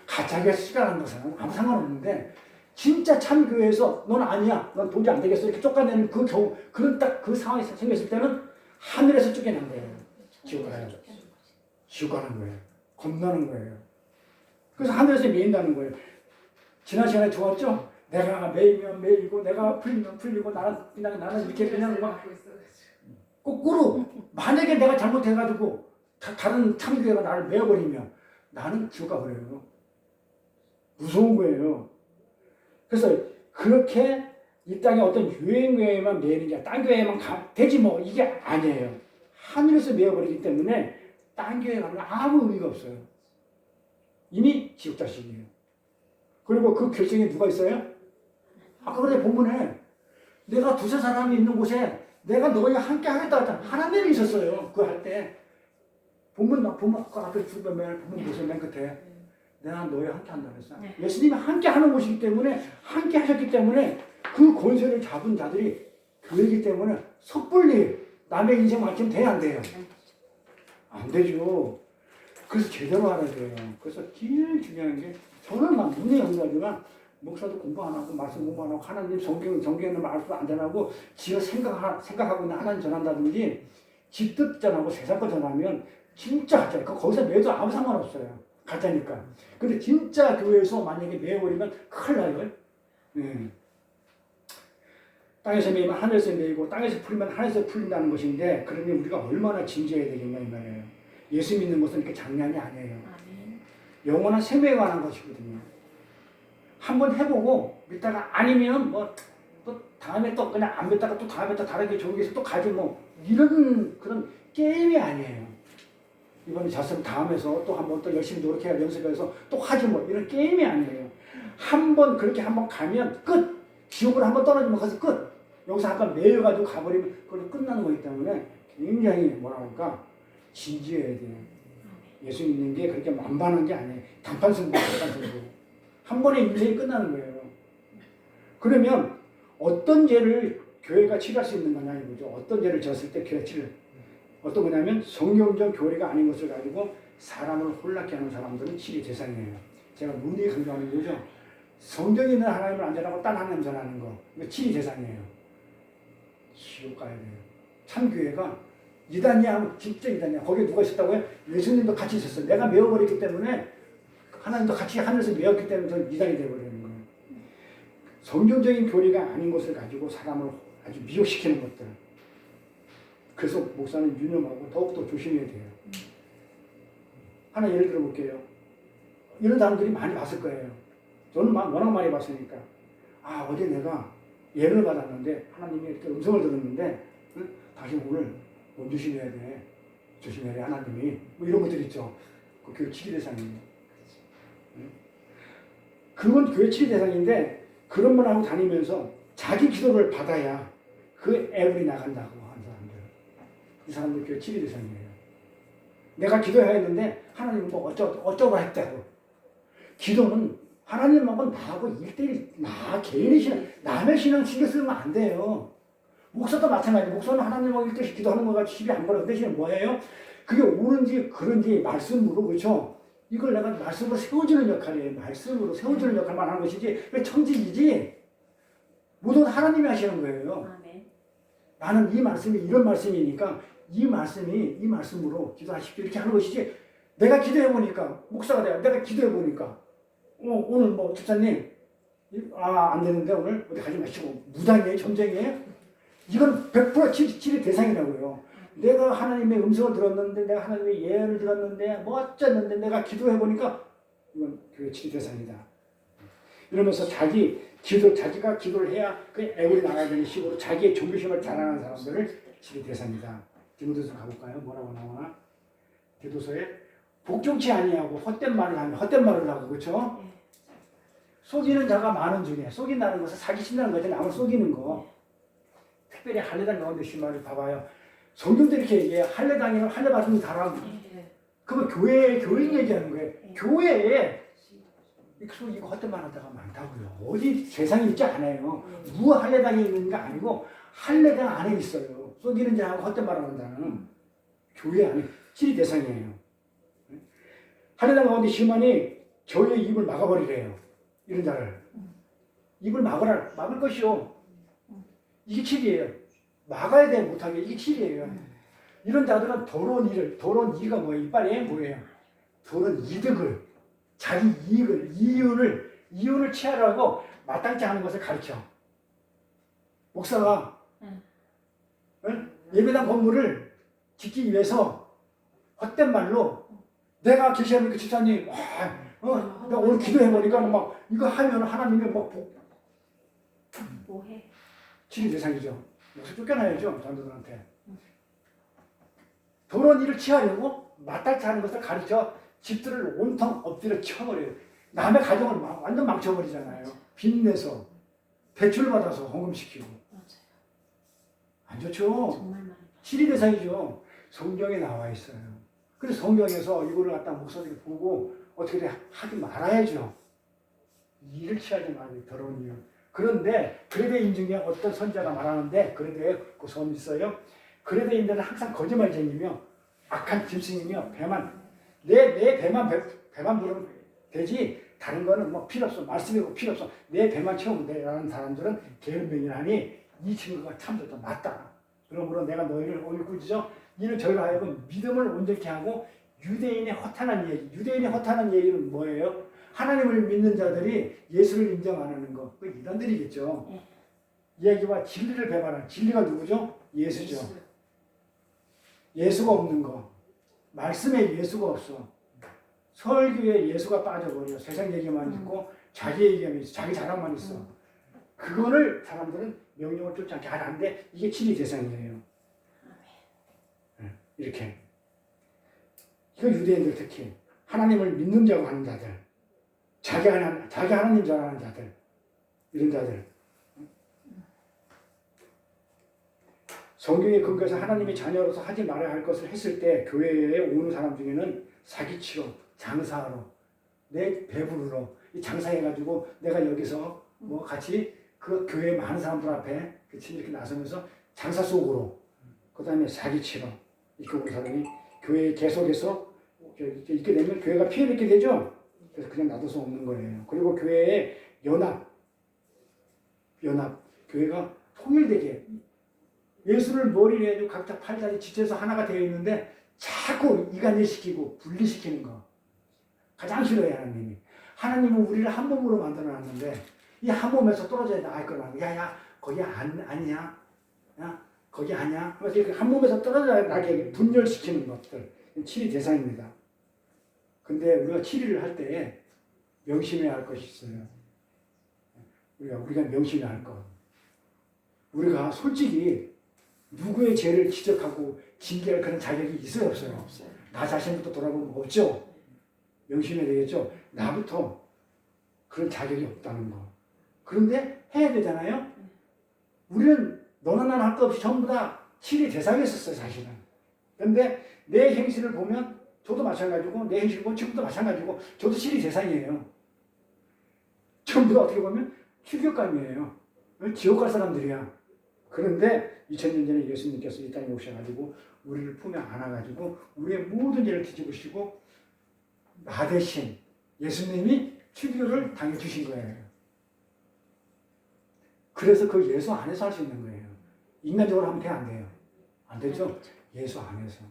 가짜 교회에서 쫓겨나는 것은 아무 상관없는데 진짜 참 교회에서 넌 아니야, 넌 도저히 안 되겠어 이렇게 쫓아내는 그 경우 그런 딱 그 상황이 생겼을 때는 하늘에서 쫓겨난 거예요. 지옥 가요. 지옥 가는 거예요. 겁나는 거예요. 그래서 하늘에서 매인다는 거예요. 지난 시간에 좋았죠? 내가 매이면 매이고 내가 풀리면 풀리고 나는 이렇게 그냥 막 거꾸로 만약에 내가 잘못해가지고 다른 참교회가 나를 매어버리면 나는 지옥 가버려요. 무서운 거예요. 그래서 그렇게 이 땅에 어떤 유행교회만 매이는 게 딴 교회만 되지 뭐 이게 아니에요. 하늘에서 매어버리기 때문에 딴 교회 가면 아무 의미가 없어요. 이미 지옥 자식이에요. 그리고 그 결정에 누가 있어요? 아까 그래 본문에 내가 두세 사람이 있는 곳에 내가 너희 함께 하겠다 했잖아. 하나님이 있었어요. 그거 할 때. 본문 그 앞에 본문 보세요. 맨 끝에. 내가 너희 함께 한다 그랬어. 예수님이 함께 하는 곳이기 때문에 함께 하셨기 때문에 그 권세를 잡은 자들이 교회이기 때문에 섣불리 남의 인생 맡기면 돼야 안 돼요? 안 되죠. 그래서 제대로 알아야 돼요. 그래서 제일 중요한 게 저는 막 문의 연구하지만 목사도 공부 안 하고 말씀 공부 안 하고 하나님 성경에는 말씀 안 전하고 지가 생각하고 있는 하나님 전한다든지 지 뜻 전하고 세상 거 전하면 진짜 가짜예요. 거기서 매도 아무 상관없어요. 가짜니까. 근데 진짜 교회에서 만약에 매어버리면 큰일 나요. 네. 땅에서 매이면 하늘에서 매이고 땅에서 풀리면 하늘에서 풀린다는 것인데 그러면 우리가 얼마나 진지해야 되겠냐 이 말이에요. 예수 믿는 것은 이렇게 장난이 아니에요. 영원한 생명에 관한 것이거든요. 한번 해보고 믿다가 아니면 뭐 또 다음에 또 그냥 안 믿다가 또 다음에 또 다르게 좋은 게 있어 또 가지 뭐 이런 그런 게임이 아니에요. 이번에 잤으면 다음에서 또 한번 또 열심히 노력해야 연습해서 또 하지 뭐 이런 게임이 아니에요. 한번 그렇게 한번 가면 끝. 지옥을 한번 떨어지면 거기서 끝. 여기서 한번 매여가지고 가버리면 그걸로 끝나는 거기 때문에 굉장히 뭐라 그럴까 진지해야 돼요. 예수 믿는 게 그렇게 만반한 게 아니에요. 단판승부. 한 번에 인생이 끝나는 거예요. 그러면 어떤 죄를 교회가 치료할 수 있는 거냐 이거죠. 어떤 죄를 졌을 때 교회 치료. 어떤 거냐면 성경적 교리가 아닌 것을 가지고 사람을 혼란케 하는 사람들은 치료 대상이에요. 제가 눈이 강조하는 거죠. 성경에 있는 하나님을 안 전하고 딴 하나님 전하는 거. 이거 치료 대상이에요. 지옥 가야 돼요. 참교회가 이단이야, 진짜 이단이야. 거기에 누가 있었다고요? 예수님도 같이 있었어요. 내가 메워버렸기 때문에 하나님도 같이 하늘에서 메웠기 때문에 이단이 되어버리는 거예요. 성경적인 교리가 아닌 것을 가지고 사람을 아주 미혹시키는 것들. 그래서 목사는 유념하고 더욱더 조심해야 돼요. 하나 예를 들어 볼게요. 이런 사람들이 많이 봤을 거예요. 저는 워낙 많이 봤으니까. 아, 어제 내가 예를 받았는데 하나님이 이렇게 음성을 들었는데 응? 당신 오늘 못 조심해야 돼. 조심해야 돼 하나님이. 뭐 이런 것들 있죠. 그 교회 치료 대상이에요. 응? 그건 교회 치료 대상인데 그런 말 하고 다니면서 자기 기도를 받아야 그 애물이 나간다고 하는 사람들. 이 사람들 교회 치료 대상이에요. 내가 기도해야 했는데 하나님은 뭐 어쩌고 했다고. 기도는 하나님하고 나하고 1대1, 나 개인의 신앙, 남의 신앙 신경 쓰면 안 돼요. 목사도 마찬가지예요. 목사는 하나님하고 1대1씩 기도하는 거가 시비 안 걸어. 그 대신에 뭐예요? 그게 옳은지 그른지 말씀으로, 그렇죠? 이걸 내가 말씀으로 세워주는 역할이에요. 말씀으로 세워주는 역할만 하는 것이지, 왜 청직이지? 모든 하나님이 하시는 거예요. 아멘. 나는 이 말씀이 이런 말씀이니까 이 말씀으로 기도하십시오. 이렇게 하는 것이지. 내가 기도해보니까, 목사가 내가 기도해보니까, 오늘 뭐 집사님 안 되는데 오늘 어디 가지 마시고 무당이에요? 점쟁이에요? 이건 100% 치료 대상이라고요. 내가 하나님의 음성을 들었는데 내가 하나님의 예언을 들었는데 뭐 어쩌는데 내가 기도해보니까 이건 교회 치료 대상이다. 이러면서 자기가 기도를 해야 그 애울이 나가야 되는 식으로 자기의 종교심을 자랑하는 사람들을 치료 대상이다. 디모데서 가볼까요? 뭐라고 나오나? 디도서에 복종치 아니하고 헛된 말을 하면 헛된 말을 하고 그렇죠? 예. 속이는 자가 많은 중에 속인다는 것은 사기친다는 거죠. 남을 속이는 거. 예. 특별히 할례당 가운데 심말을 봐봐요. 성경도 이렇게 얘기해요. 할례당이면 할례 받으면 다라고. 예. 그러면 교인 얘기하는 거예요. 예. 교회에 이거 헛된 말 하다가 많다고요. 어디 세상에 있지 않아요. 누가 할례당에 있는 게 아니고 할례당 안에 있어요. 속이는 자하고 헛된 말 하는 자는 교회 안에 찔이 대상이에요. 할례당 가운데 심하니 교회의 입을 막아버리래요. 이런 자를. 입을 막을 것이요. 이게 칠이에요. 막아야 돼 못하게. 이게 칠이에요. 이런 자들은 더러운 이가 뭐예요? 이빨에 뭐예요? 더러운 이득을, 자기 이익을, 이윤을 취하라고 마땅치 않은 것을 가르쳐. 목사가 예배당 건물을 짓기 위해서 헛된 말로 내가 계시하는 그 집사님, 나 오늘 기도해보니까 막 이거 하면 하나님이 막 뭐해? 치료 대상이죠. 여기서 쫓겨나야죠, 전도들한테. 더러운 일을 취하려고 마땅치 않은 것을 가르쳐 집들을 온통 엎드려 쳐버려요. 남의 가정을 완전 망쳐버리잖아요. 빚내서 대출 받아서 헌금시키고. 맞아요. 안 좋죠. 정말 많이. 치리 대상이죠. 성경에 나와 있어요. 그래서 성경에서 이거를 갖다 목사들이 보고 어떻게 하지 말아야죠. 일을 취하지 말아요. 더러운 일. 그런데 그레데인 중에 어떤 선자가 말하는데 그레데에 그 소문이 있어요. 그레데인들은 항상 거짓말쟁이며 악한 짐승이며 내 배만 부르면 되지 다른 거는 뭐 필요 없어. 말씀이고 필요 없어. 내 배만 채우면 돼. 라는 사람들은 게으름뱅이라니 이 친구가 참 더 낫다. 그러므로 내가 너희를 오늘 꾸짖어 이는 저희로 하여금 믿음을 온전케 하고 유대인의 허탄한 얘기는 뭐예요? 하나님을 믿는 자들이 예수를 인정 안 하는 거. 그 이단들이겠죠. 네. 이야기와 진리를 배반하는 진리가 누구죠? 예수죠. 예수가 없는 거. 말씀에 예수가 없어. 설교에 예수가 빠져버려. 세상 얘기만 있고 자기 얘기만 있어. 자기 자랑만 있어. 그거를 사람들은 명령을 쫓지 않게 하는데 이게 진리 대상이에요. 이렇게. 이거 유대인들 특히 하나님을 믿는 자고 하는 자들, 자기 하나님 줄 아는 자들, 이런 자들. 성경에 근거해서 하나님의 자녀로서 하지 말아야 할 것을 했을 때 교회에 오는 사람 중에는 사기치러, 장사하러, 내 배부르러 이 장사해가지고 내가 여기서 뭐 같이 그 교회 많은 사람들 앞에 이렇게 나서면서 장사 속으로 그 다음에 사기치러 이렇게 오는 사람이 교회에 계속해서 있게 되면 교회가 피해를 입게 되죠. 그래서 그냥 놔둬서 없는 거예요. 그리고 교회에 연합, 교회가 통일되게 예수를 머리를 해도 각자 팔다리 지쳐서 하나가 되어 있는데 자꾸 이간질시키고 분리시키는 거 가장 싫어해요. 하나님은 우리를 한 몸으로 만들어놨는데 이 한 몸에서 떨어져야 나갈 거라고. 야야 거기 아니야. 야 거기 아니야. 그래서 이렇게 한 몸에서 떨어져 나게 분열시키는 것들 치리 대상입니다. 근데 우리가 치리를 할 때 명심해야 할 것이 있어요. 우리가 명심해야 할 것. 우리가 솔직히 누구의 죄를 지적하고 징계할 그런 자격이 있어요, 없어요? 없어요. 나 자신부터 돌아보면 없죠? 명심해야 되겠죠? 나부터 그런 자격이 없다는 거. 그런데 해야 되잖아요? 우리는 너나 나나 할 것 없이 전부 다 치리 대상이었었어요, 사실은. 그런데 내 행실을 보면 저도 마찬가지고 내 행실을 보면 지금도 마찬가지고 저도 치리 대상이에요. 전부 다 어떻게 보면 출교감이에요. 지옥 갈 사람들이야. 그런데 2000년 전에 예수님께서 이 땅에 오셔가지고 우리를 품에 안아가지고 우리의 모든 죄를 뒤집으시고 나 대신 예수님이 출교를 당해주신 거예요. 그래서 그 예수 안에서 할 수 있는 거예요. 인간적으로 하면 안 돼요. 안 되죠? 예수 안에서.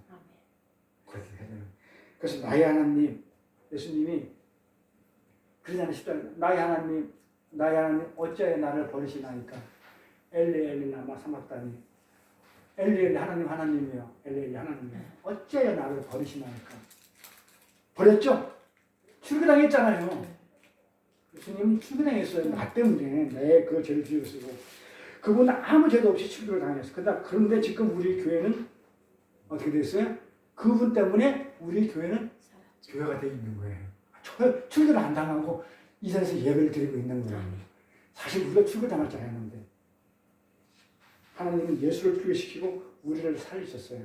그렇게 해야 돼요. 그래서 나의 하나님, 예수님이 그러잖아요. 10절 나의 하나님 어찌하여 나를 버리시나이까. 엘리 라마 사막다니. 엘리 하나님이요. 엘리 하나님이요. 어찌하여 나를 버리시나이까. 버렸죠? 출교당했잖아요. 예수님은 출교당했어요. 나 때문에 내 그 죄를 뒤집어 쓰고 그분은 아무 죄도 없이 출교를 당했어요. 그런데 지금 우리 교회는 어떻게 됐어요? 그분 때문에 우리 교회는 살았죠. 교회가 되어 있는 거예요. 출근 안 당하고 이 자리에서 예배를 드리고 있는 거예요. 사실 우리가 출근당할 줄 알았는데 하나님은 예수를 출교시키고 우리를 살리셨어요.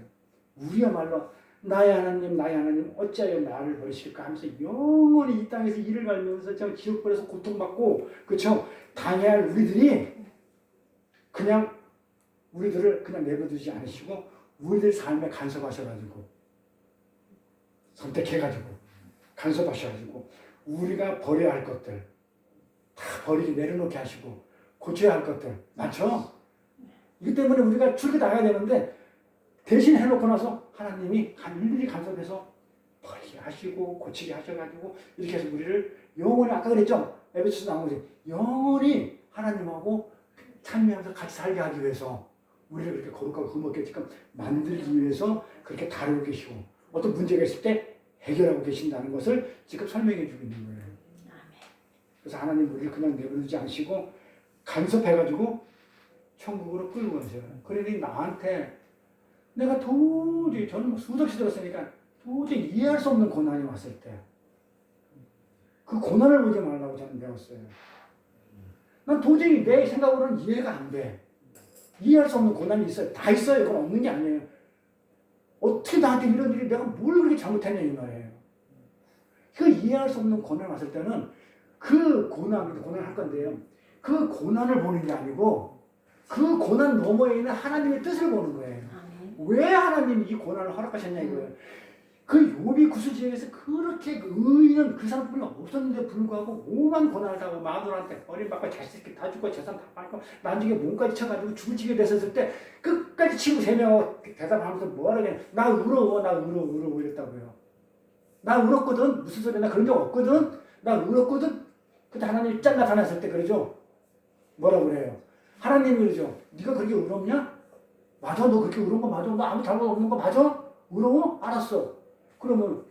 우리야말로 나의 하나님 어찌하여 나를 버리실까 하면서 영원히 이 땅에서 일을 갈면서 저 지옥불에서 고통받고 그렇죠? 당해야 할 우리들이 그냥 우리들을 그냥 내버려두지 않으시고 우리들 삶에 간섭하셔가지고 선택해가지고 간섭하셔가지고 우리가 버려야 할 것들 다 버리게 내려놓게 하시고 고쳐야 할 것들 많죠? 이기 때문에 우리가 출근 나가야 되는데 대신 해놓고 나서 하나님이 일일이 간섭해서 버리게 하시고 고치게 하셔가지고 이렇게 해서 우리를 영원히 아까 그랬죠? 에베소서 나온 거지. 영원히 하나님하고 참여하면서 같이 살게 하기 위해서 우리를 그렇게 거룩하고 흠없게 지금 만들기 위해서 그렇게 다루고 계시고 어떤 문제가 있을 때 해결하고 계신다는 것을 지금 설명해 주고 있는 거예요. 그래서 하나님 우리를 그냥 내버려두지 않으시고 간섭해가지고 천국으로 끌고 가세요. 그러니 나한테 내가 도저히 저는 뭐 수없이 들었으니까 도저히 이해할 수 없는 고난이 왔을 때 그 고난을 보지 말라고 저는 배웠어요. 난 도저히 내 생각으로는 이해가 안 돼. 이해할 수 없는 고난이 있어요. 다 있어요. 그건 없는 게 아니에요. 어떻게 나한테 이런 일이 내가 뭘 그렇게 잘못했냐 이 말이에요. 그 이해할 수 없는 고난 왔을 때는 그 고난을 할 건데요. 그 고난을 보는 게 아니고 그 고난 너머에 있는 하나님의 뜻을 보는 거예요. 왜 하나님이 이 고난을 허락하셨냐 이거예요. 그 욥이 구수지역에서 그렇게 의인은 그 사람뿐이 없었는데 불구하고 오만 고난을 당하고 마누라한테 버림받고 자식 다 죽고 재산 다 팔고 나중에 몸까지 쳐가지고 죽을 지게 됐었을 때 끝까지 친구 3명 대답하면서 뭐하라 그냥 나 울어 이랬다고요. 나 울었거든. 무슨 소리야. 나 그런 적 없거든. 나 울었거든. 그때 하나님이 짠 나타났을 때 그러죠. 뭐라고 그래요. 하나님이 그러죠. 네가 그렇게 울었냐? 맞아. 너 그렇게 울은 거 맞아. 너 아무 잘못 없는 거 맞아? 울어? 알았어. 그러면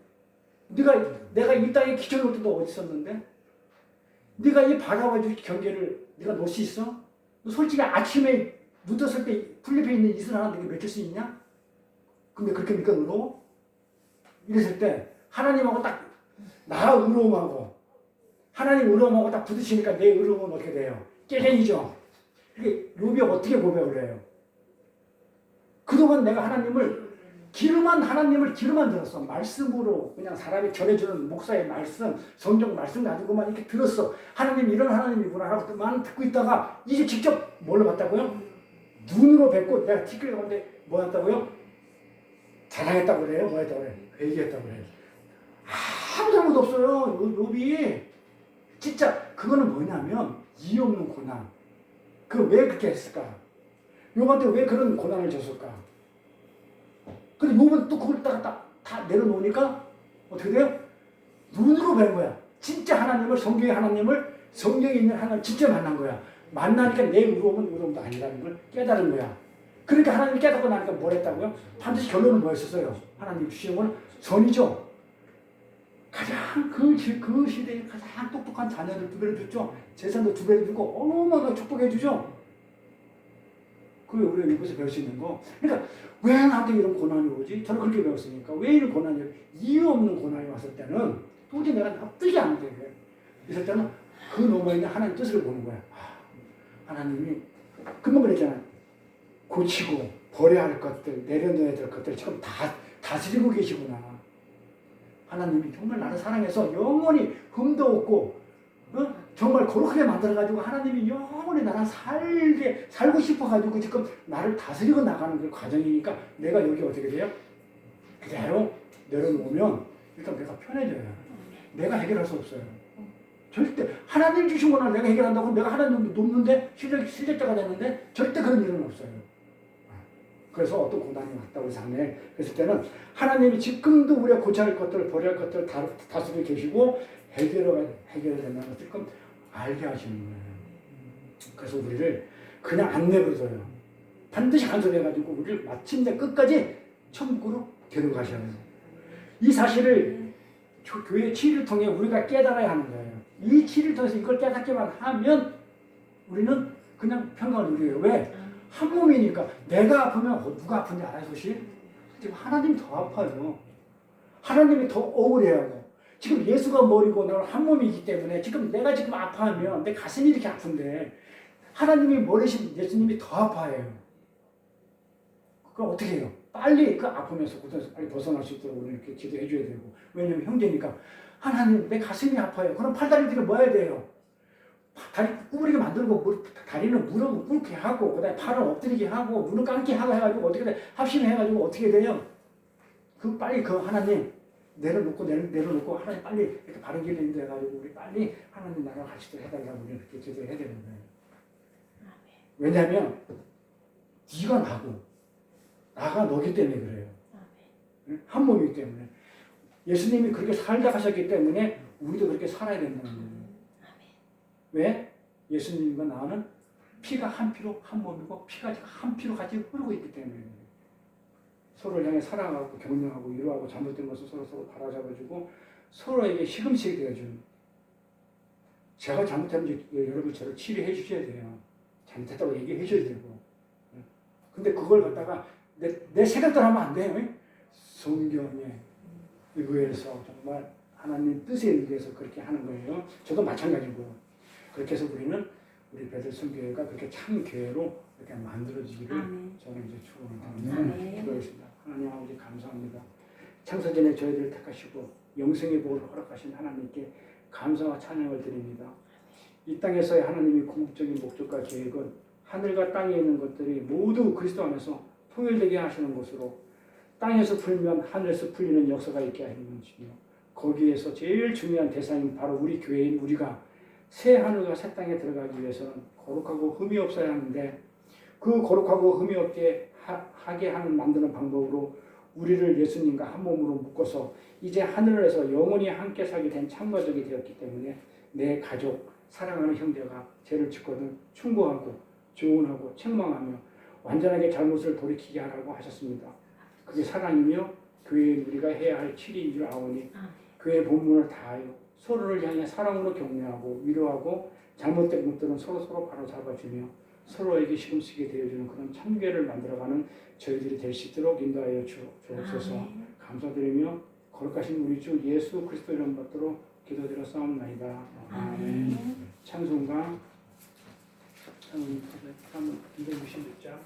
내가 이 땅에 기초 놓을 때도 어디 있었는데? 네가 이 바다와의 경계를 네가 놓을 수 있어? 너 솔직히 아침에 눈 떴을 때 풀잎에 있는 이슬 하나 네가 맺힐 수 있냐? 근데 그렇게 네가 울어? 이랬을 때 하나님하고 딱 나 의로움하고 하나님 의로움하고 딱 부딪히니까 내 의로움은 어떻게 돼요? 깨갱이죠. 이게 욥이 어떻게 고백을 해요? 그동안 내가 하나님을 기름만 들었어. 말씀으로 그냥 사람이 전해주는 목사의 말씀, 성경 말씀 가지고만 이렇게 들었어. 하나님 이런 하나님이구나 하고만 듣고 있다가 이제 직접 뭘로 봤다고요? 눈으로 뵙고 내가 티끌 가운데 뭐 했다고요? 자랑했다고 그래요? 뭐 했다고 그래요? 회개했다고 그래요. 아무 잘못 없어요. 욥이 진짜 그거는 뭐냐면 이유 없는 고난. 그 왜 그렇게 했을까? 욥한테 왜 그런 고난을 줬을까? 근데 욥은 또 그걸 다 내려놓으니까 어떻게 돼요? 눈으로 뵌 거야. 진짜 하나님을 성경에 있는 하나님 진짜 만난 거야. 만나니까 내 의로움은 의로움도 아니라는 걸 깨달은 거야. 그러니까 하나님이 깨닫고 나니까 뭘 했다고요? 반드시 결론은 뭐였었어요? 하나님 주시는 건 선이죠. 가장 그 시대에 가장 똑똑한 자녀들 2배를 줬죠. 재산도 2배를 주고 어마어마하게 축복해 주죠. 그게 우리가 여기서 배울 수 있는 거. 그러니까 왜 나한테 이런 고난이 오지? 저는 그렇게 배웠으니까. 왜 이런 고난이 이유 없는 고난이 왔을 때는 도저히 내가 납득이 안 돼. 있을 때는 그 너머에 있는 하나님 뜻을 보는 거야. 하나님이 금방 그랬잖아요. 고치고 버려야 할 것들, 내려놓아야 될 것들 지금 다 다스리고 계시구나. 하나님이 정말 나를 사랑해서 영원히 흠도 없고 정말 거룩하게 만들어가지고 하나님이 영원히 나랑 살고 싶어가지고 지금 나를 다스리고 나가는 그 과정이니까 내가 여기 어떻게 돼요? 그대로 내려놓으면 일단 내가 편해져요. 내가 해결할 수 없어요. 절대 하나님 주신 거는 내가 해결한다고 내가 하나님 높는데 실력자가 됐는데 절대 그런 일은 없어요. 그래서 어떤 고난이 왔다고 삶에 그랬을 때는 하나님이 지금도 우리가 고쳐야 할 것들, 버려야 할 것들 다스리고 계시고 해결되는 것을 지금 알게 하시는 거예요. 그래서 우리를 그냥 안 내버려둬요. 반드시 간섭해가지고 우리를 마침내 끝까지 천국으로 데려가셔야 해요. 이 사실을 교회 치유를 통해 우리가 깨달아야 하는 거예요. 이 치유를 통해서 이걸 깨닫기만 하면 우리는 그냥 평강을 누려요. 왜? 한 몸이니까 내가 아프면 누가 아픈지 알아요, 소실? 지금 하나님이 더 아파요. 하나님이 더 억울해하고. 지금 예수가 머리고 나는 한 몸이기 때문에 지금 내가 지금 아파하면 내 가슴이 이렇게 아픈데 하나님이 머리신 예수님이 더 아파해요. 그럼 어떻게 해요? 빨리 그 아프면서 빨리 벗어날 수 있도록 우리는 이렇게 기도해 줘야 되고. 왜냐면 형제니까 하나님 내 가슴이 아파요. 그럼 팔다리들이 뭐 해야 돼요? 다리 구부리게 만들고 다리는 무릎을 꿇게 하고 그다음에 팔을 엎드리게 하고 눈을 감게 하고 해가지고 어떻게 합심해가지고 어떻게 돼요? 그 빨리 그 하나님 내려놓고 하나님 빨리 이렇게 바른 길로 인도해가지고 우리 빨리 하나님 나라 같이 해달라고 우리는 그렇게 기도해야 되는 거예요. 왜냐하면 네가 나가 너기 때문에 그래요. 한 몸이기 때문에 예수님이 그렇게 살다 가셨기 때문에 우리도 그렇게 살아야 된다는 거예요. 왜? 예수님과 나는 피가 한 피로 한 몸이고 피가 한 피로 같이 흐르고 있기 때문에 서로를 향해 사랑하고 격려하고 위로하고 잘못된 것을 서로 바라잡아주고 서로에게 시금치게 되어주는. 제가 잘못하면 여러분 저를 치료해 주셔야 돼요. 잘못했다고 얘기해 줘야 되고. 근데 그걸 갖다가 내 생각대로 하면 안 돼요. 성경에 의해서 정말 하나님 뜻에 의해서 그렇게 하는 거예요. 저도 마찬가지고. 그렇게 해서 우리는 우리 베들성교회가 그렇게 참 교회로 이렇게 만들어지기를 저는 이제 축원합니다. 기도하겠습니다. 하나님 아버지 감사합니다. 창세전에 저희들을 택하시고 영생의 복을 허락하신 하나님께 감사와 찬양을 드립니다. 이 땅에서의 하나님의 궁극적인 목적과 계획은 하늘과 땅에 있는 것들이 모두 그리스도 안에서 통일되게 하시는 것으로 땅에서 풀면 하늘에서 풀리는 역사가 있게 하는 것이며 거기에서 제일 중요한 대상인 바로 우리 교회인 우리가 새 하늘과 새 땅에 들어가기 위해서는 거룩하고 흠이 없어야 하는데 그 거룩하고 흠이 없게 하게 만드는 방법으로 우리를 예수님과 한 몸으로 묶어서 이제 하늘에서 영원히 함께 살게 된 참가족이 되었기 때문에 내 가족, 사랑하는 형제가 죄를 짓거든 충고하고 조언하고 책망하며 완전하게 잘못을 돌이키게 하라고 하셨습니다. 그게 사랑이며 교회에 우리가 해야 할 치리인 줄 아오니 교회의 본분을 다하여 서로를 향해 사랑으로 격려하고 위로하고 잘못된 것들은 서로 바로잡아주며 서로에게 시금쓰게 되어주는 그런 참교회를 만들어가는 저희들이 될 수 있도록 인도하여 주옵소서. 감사드리며 거룩하신 우리 주 예수 그리스도 이름 받도록 기도드렸사옵나이다. 아멘. 찬송가 266장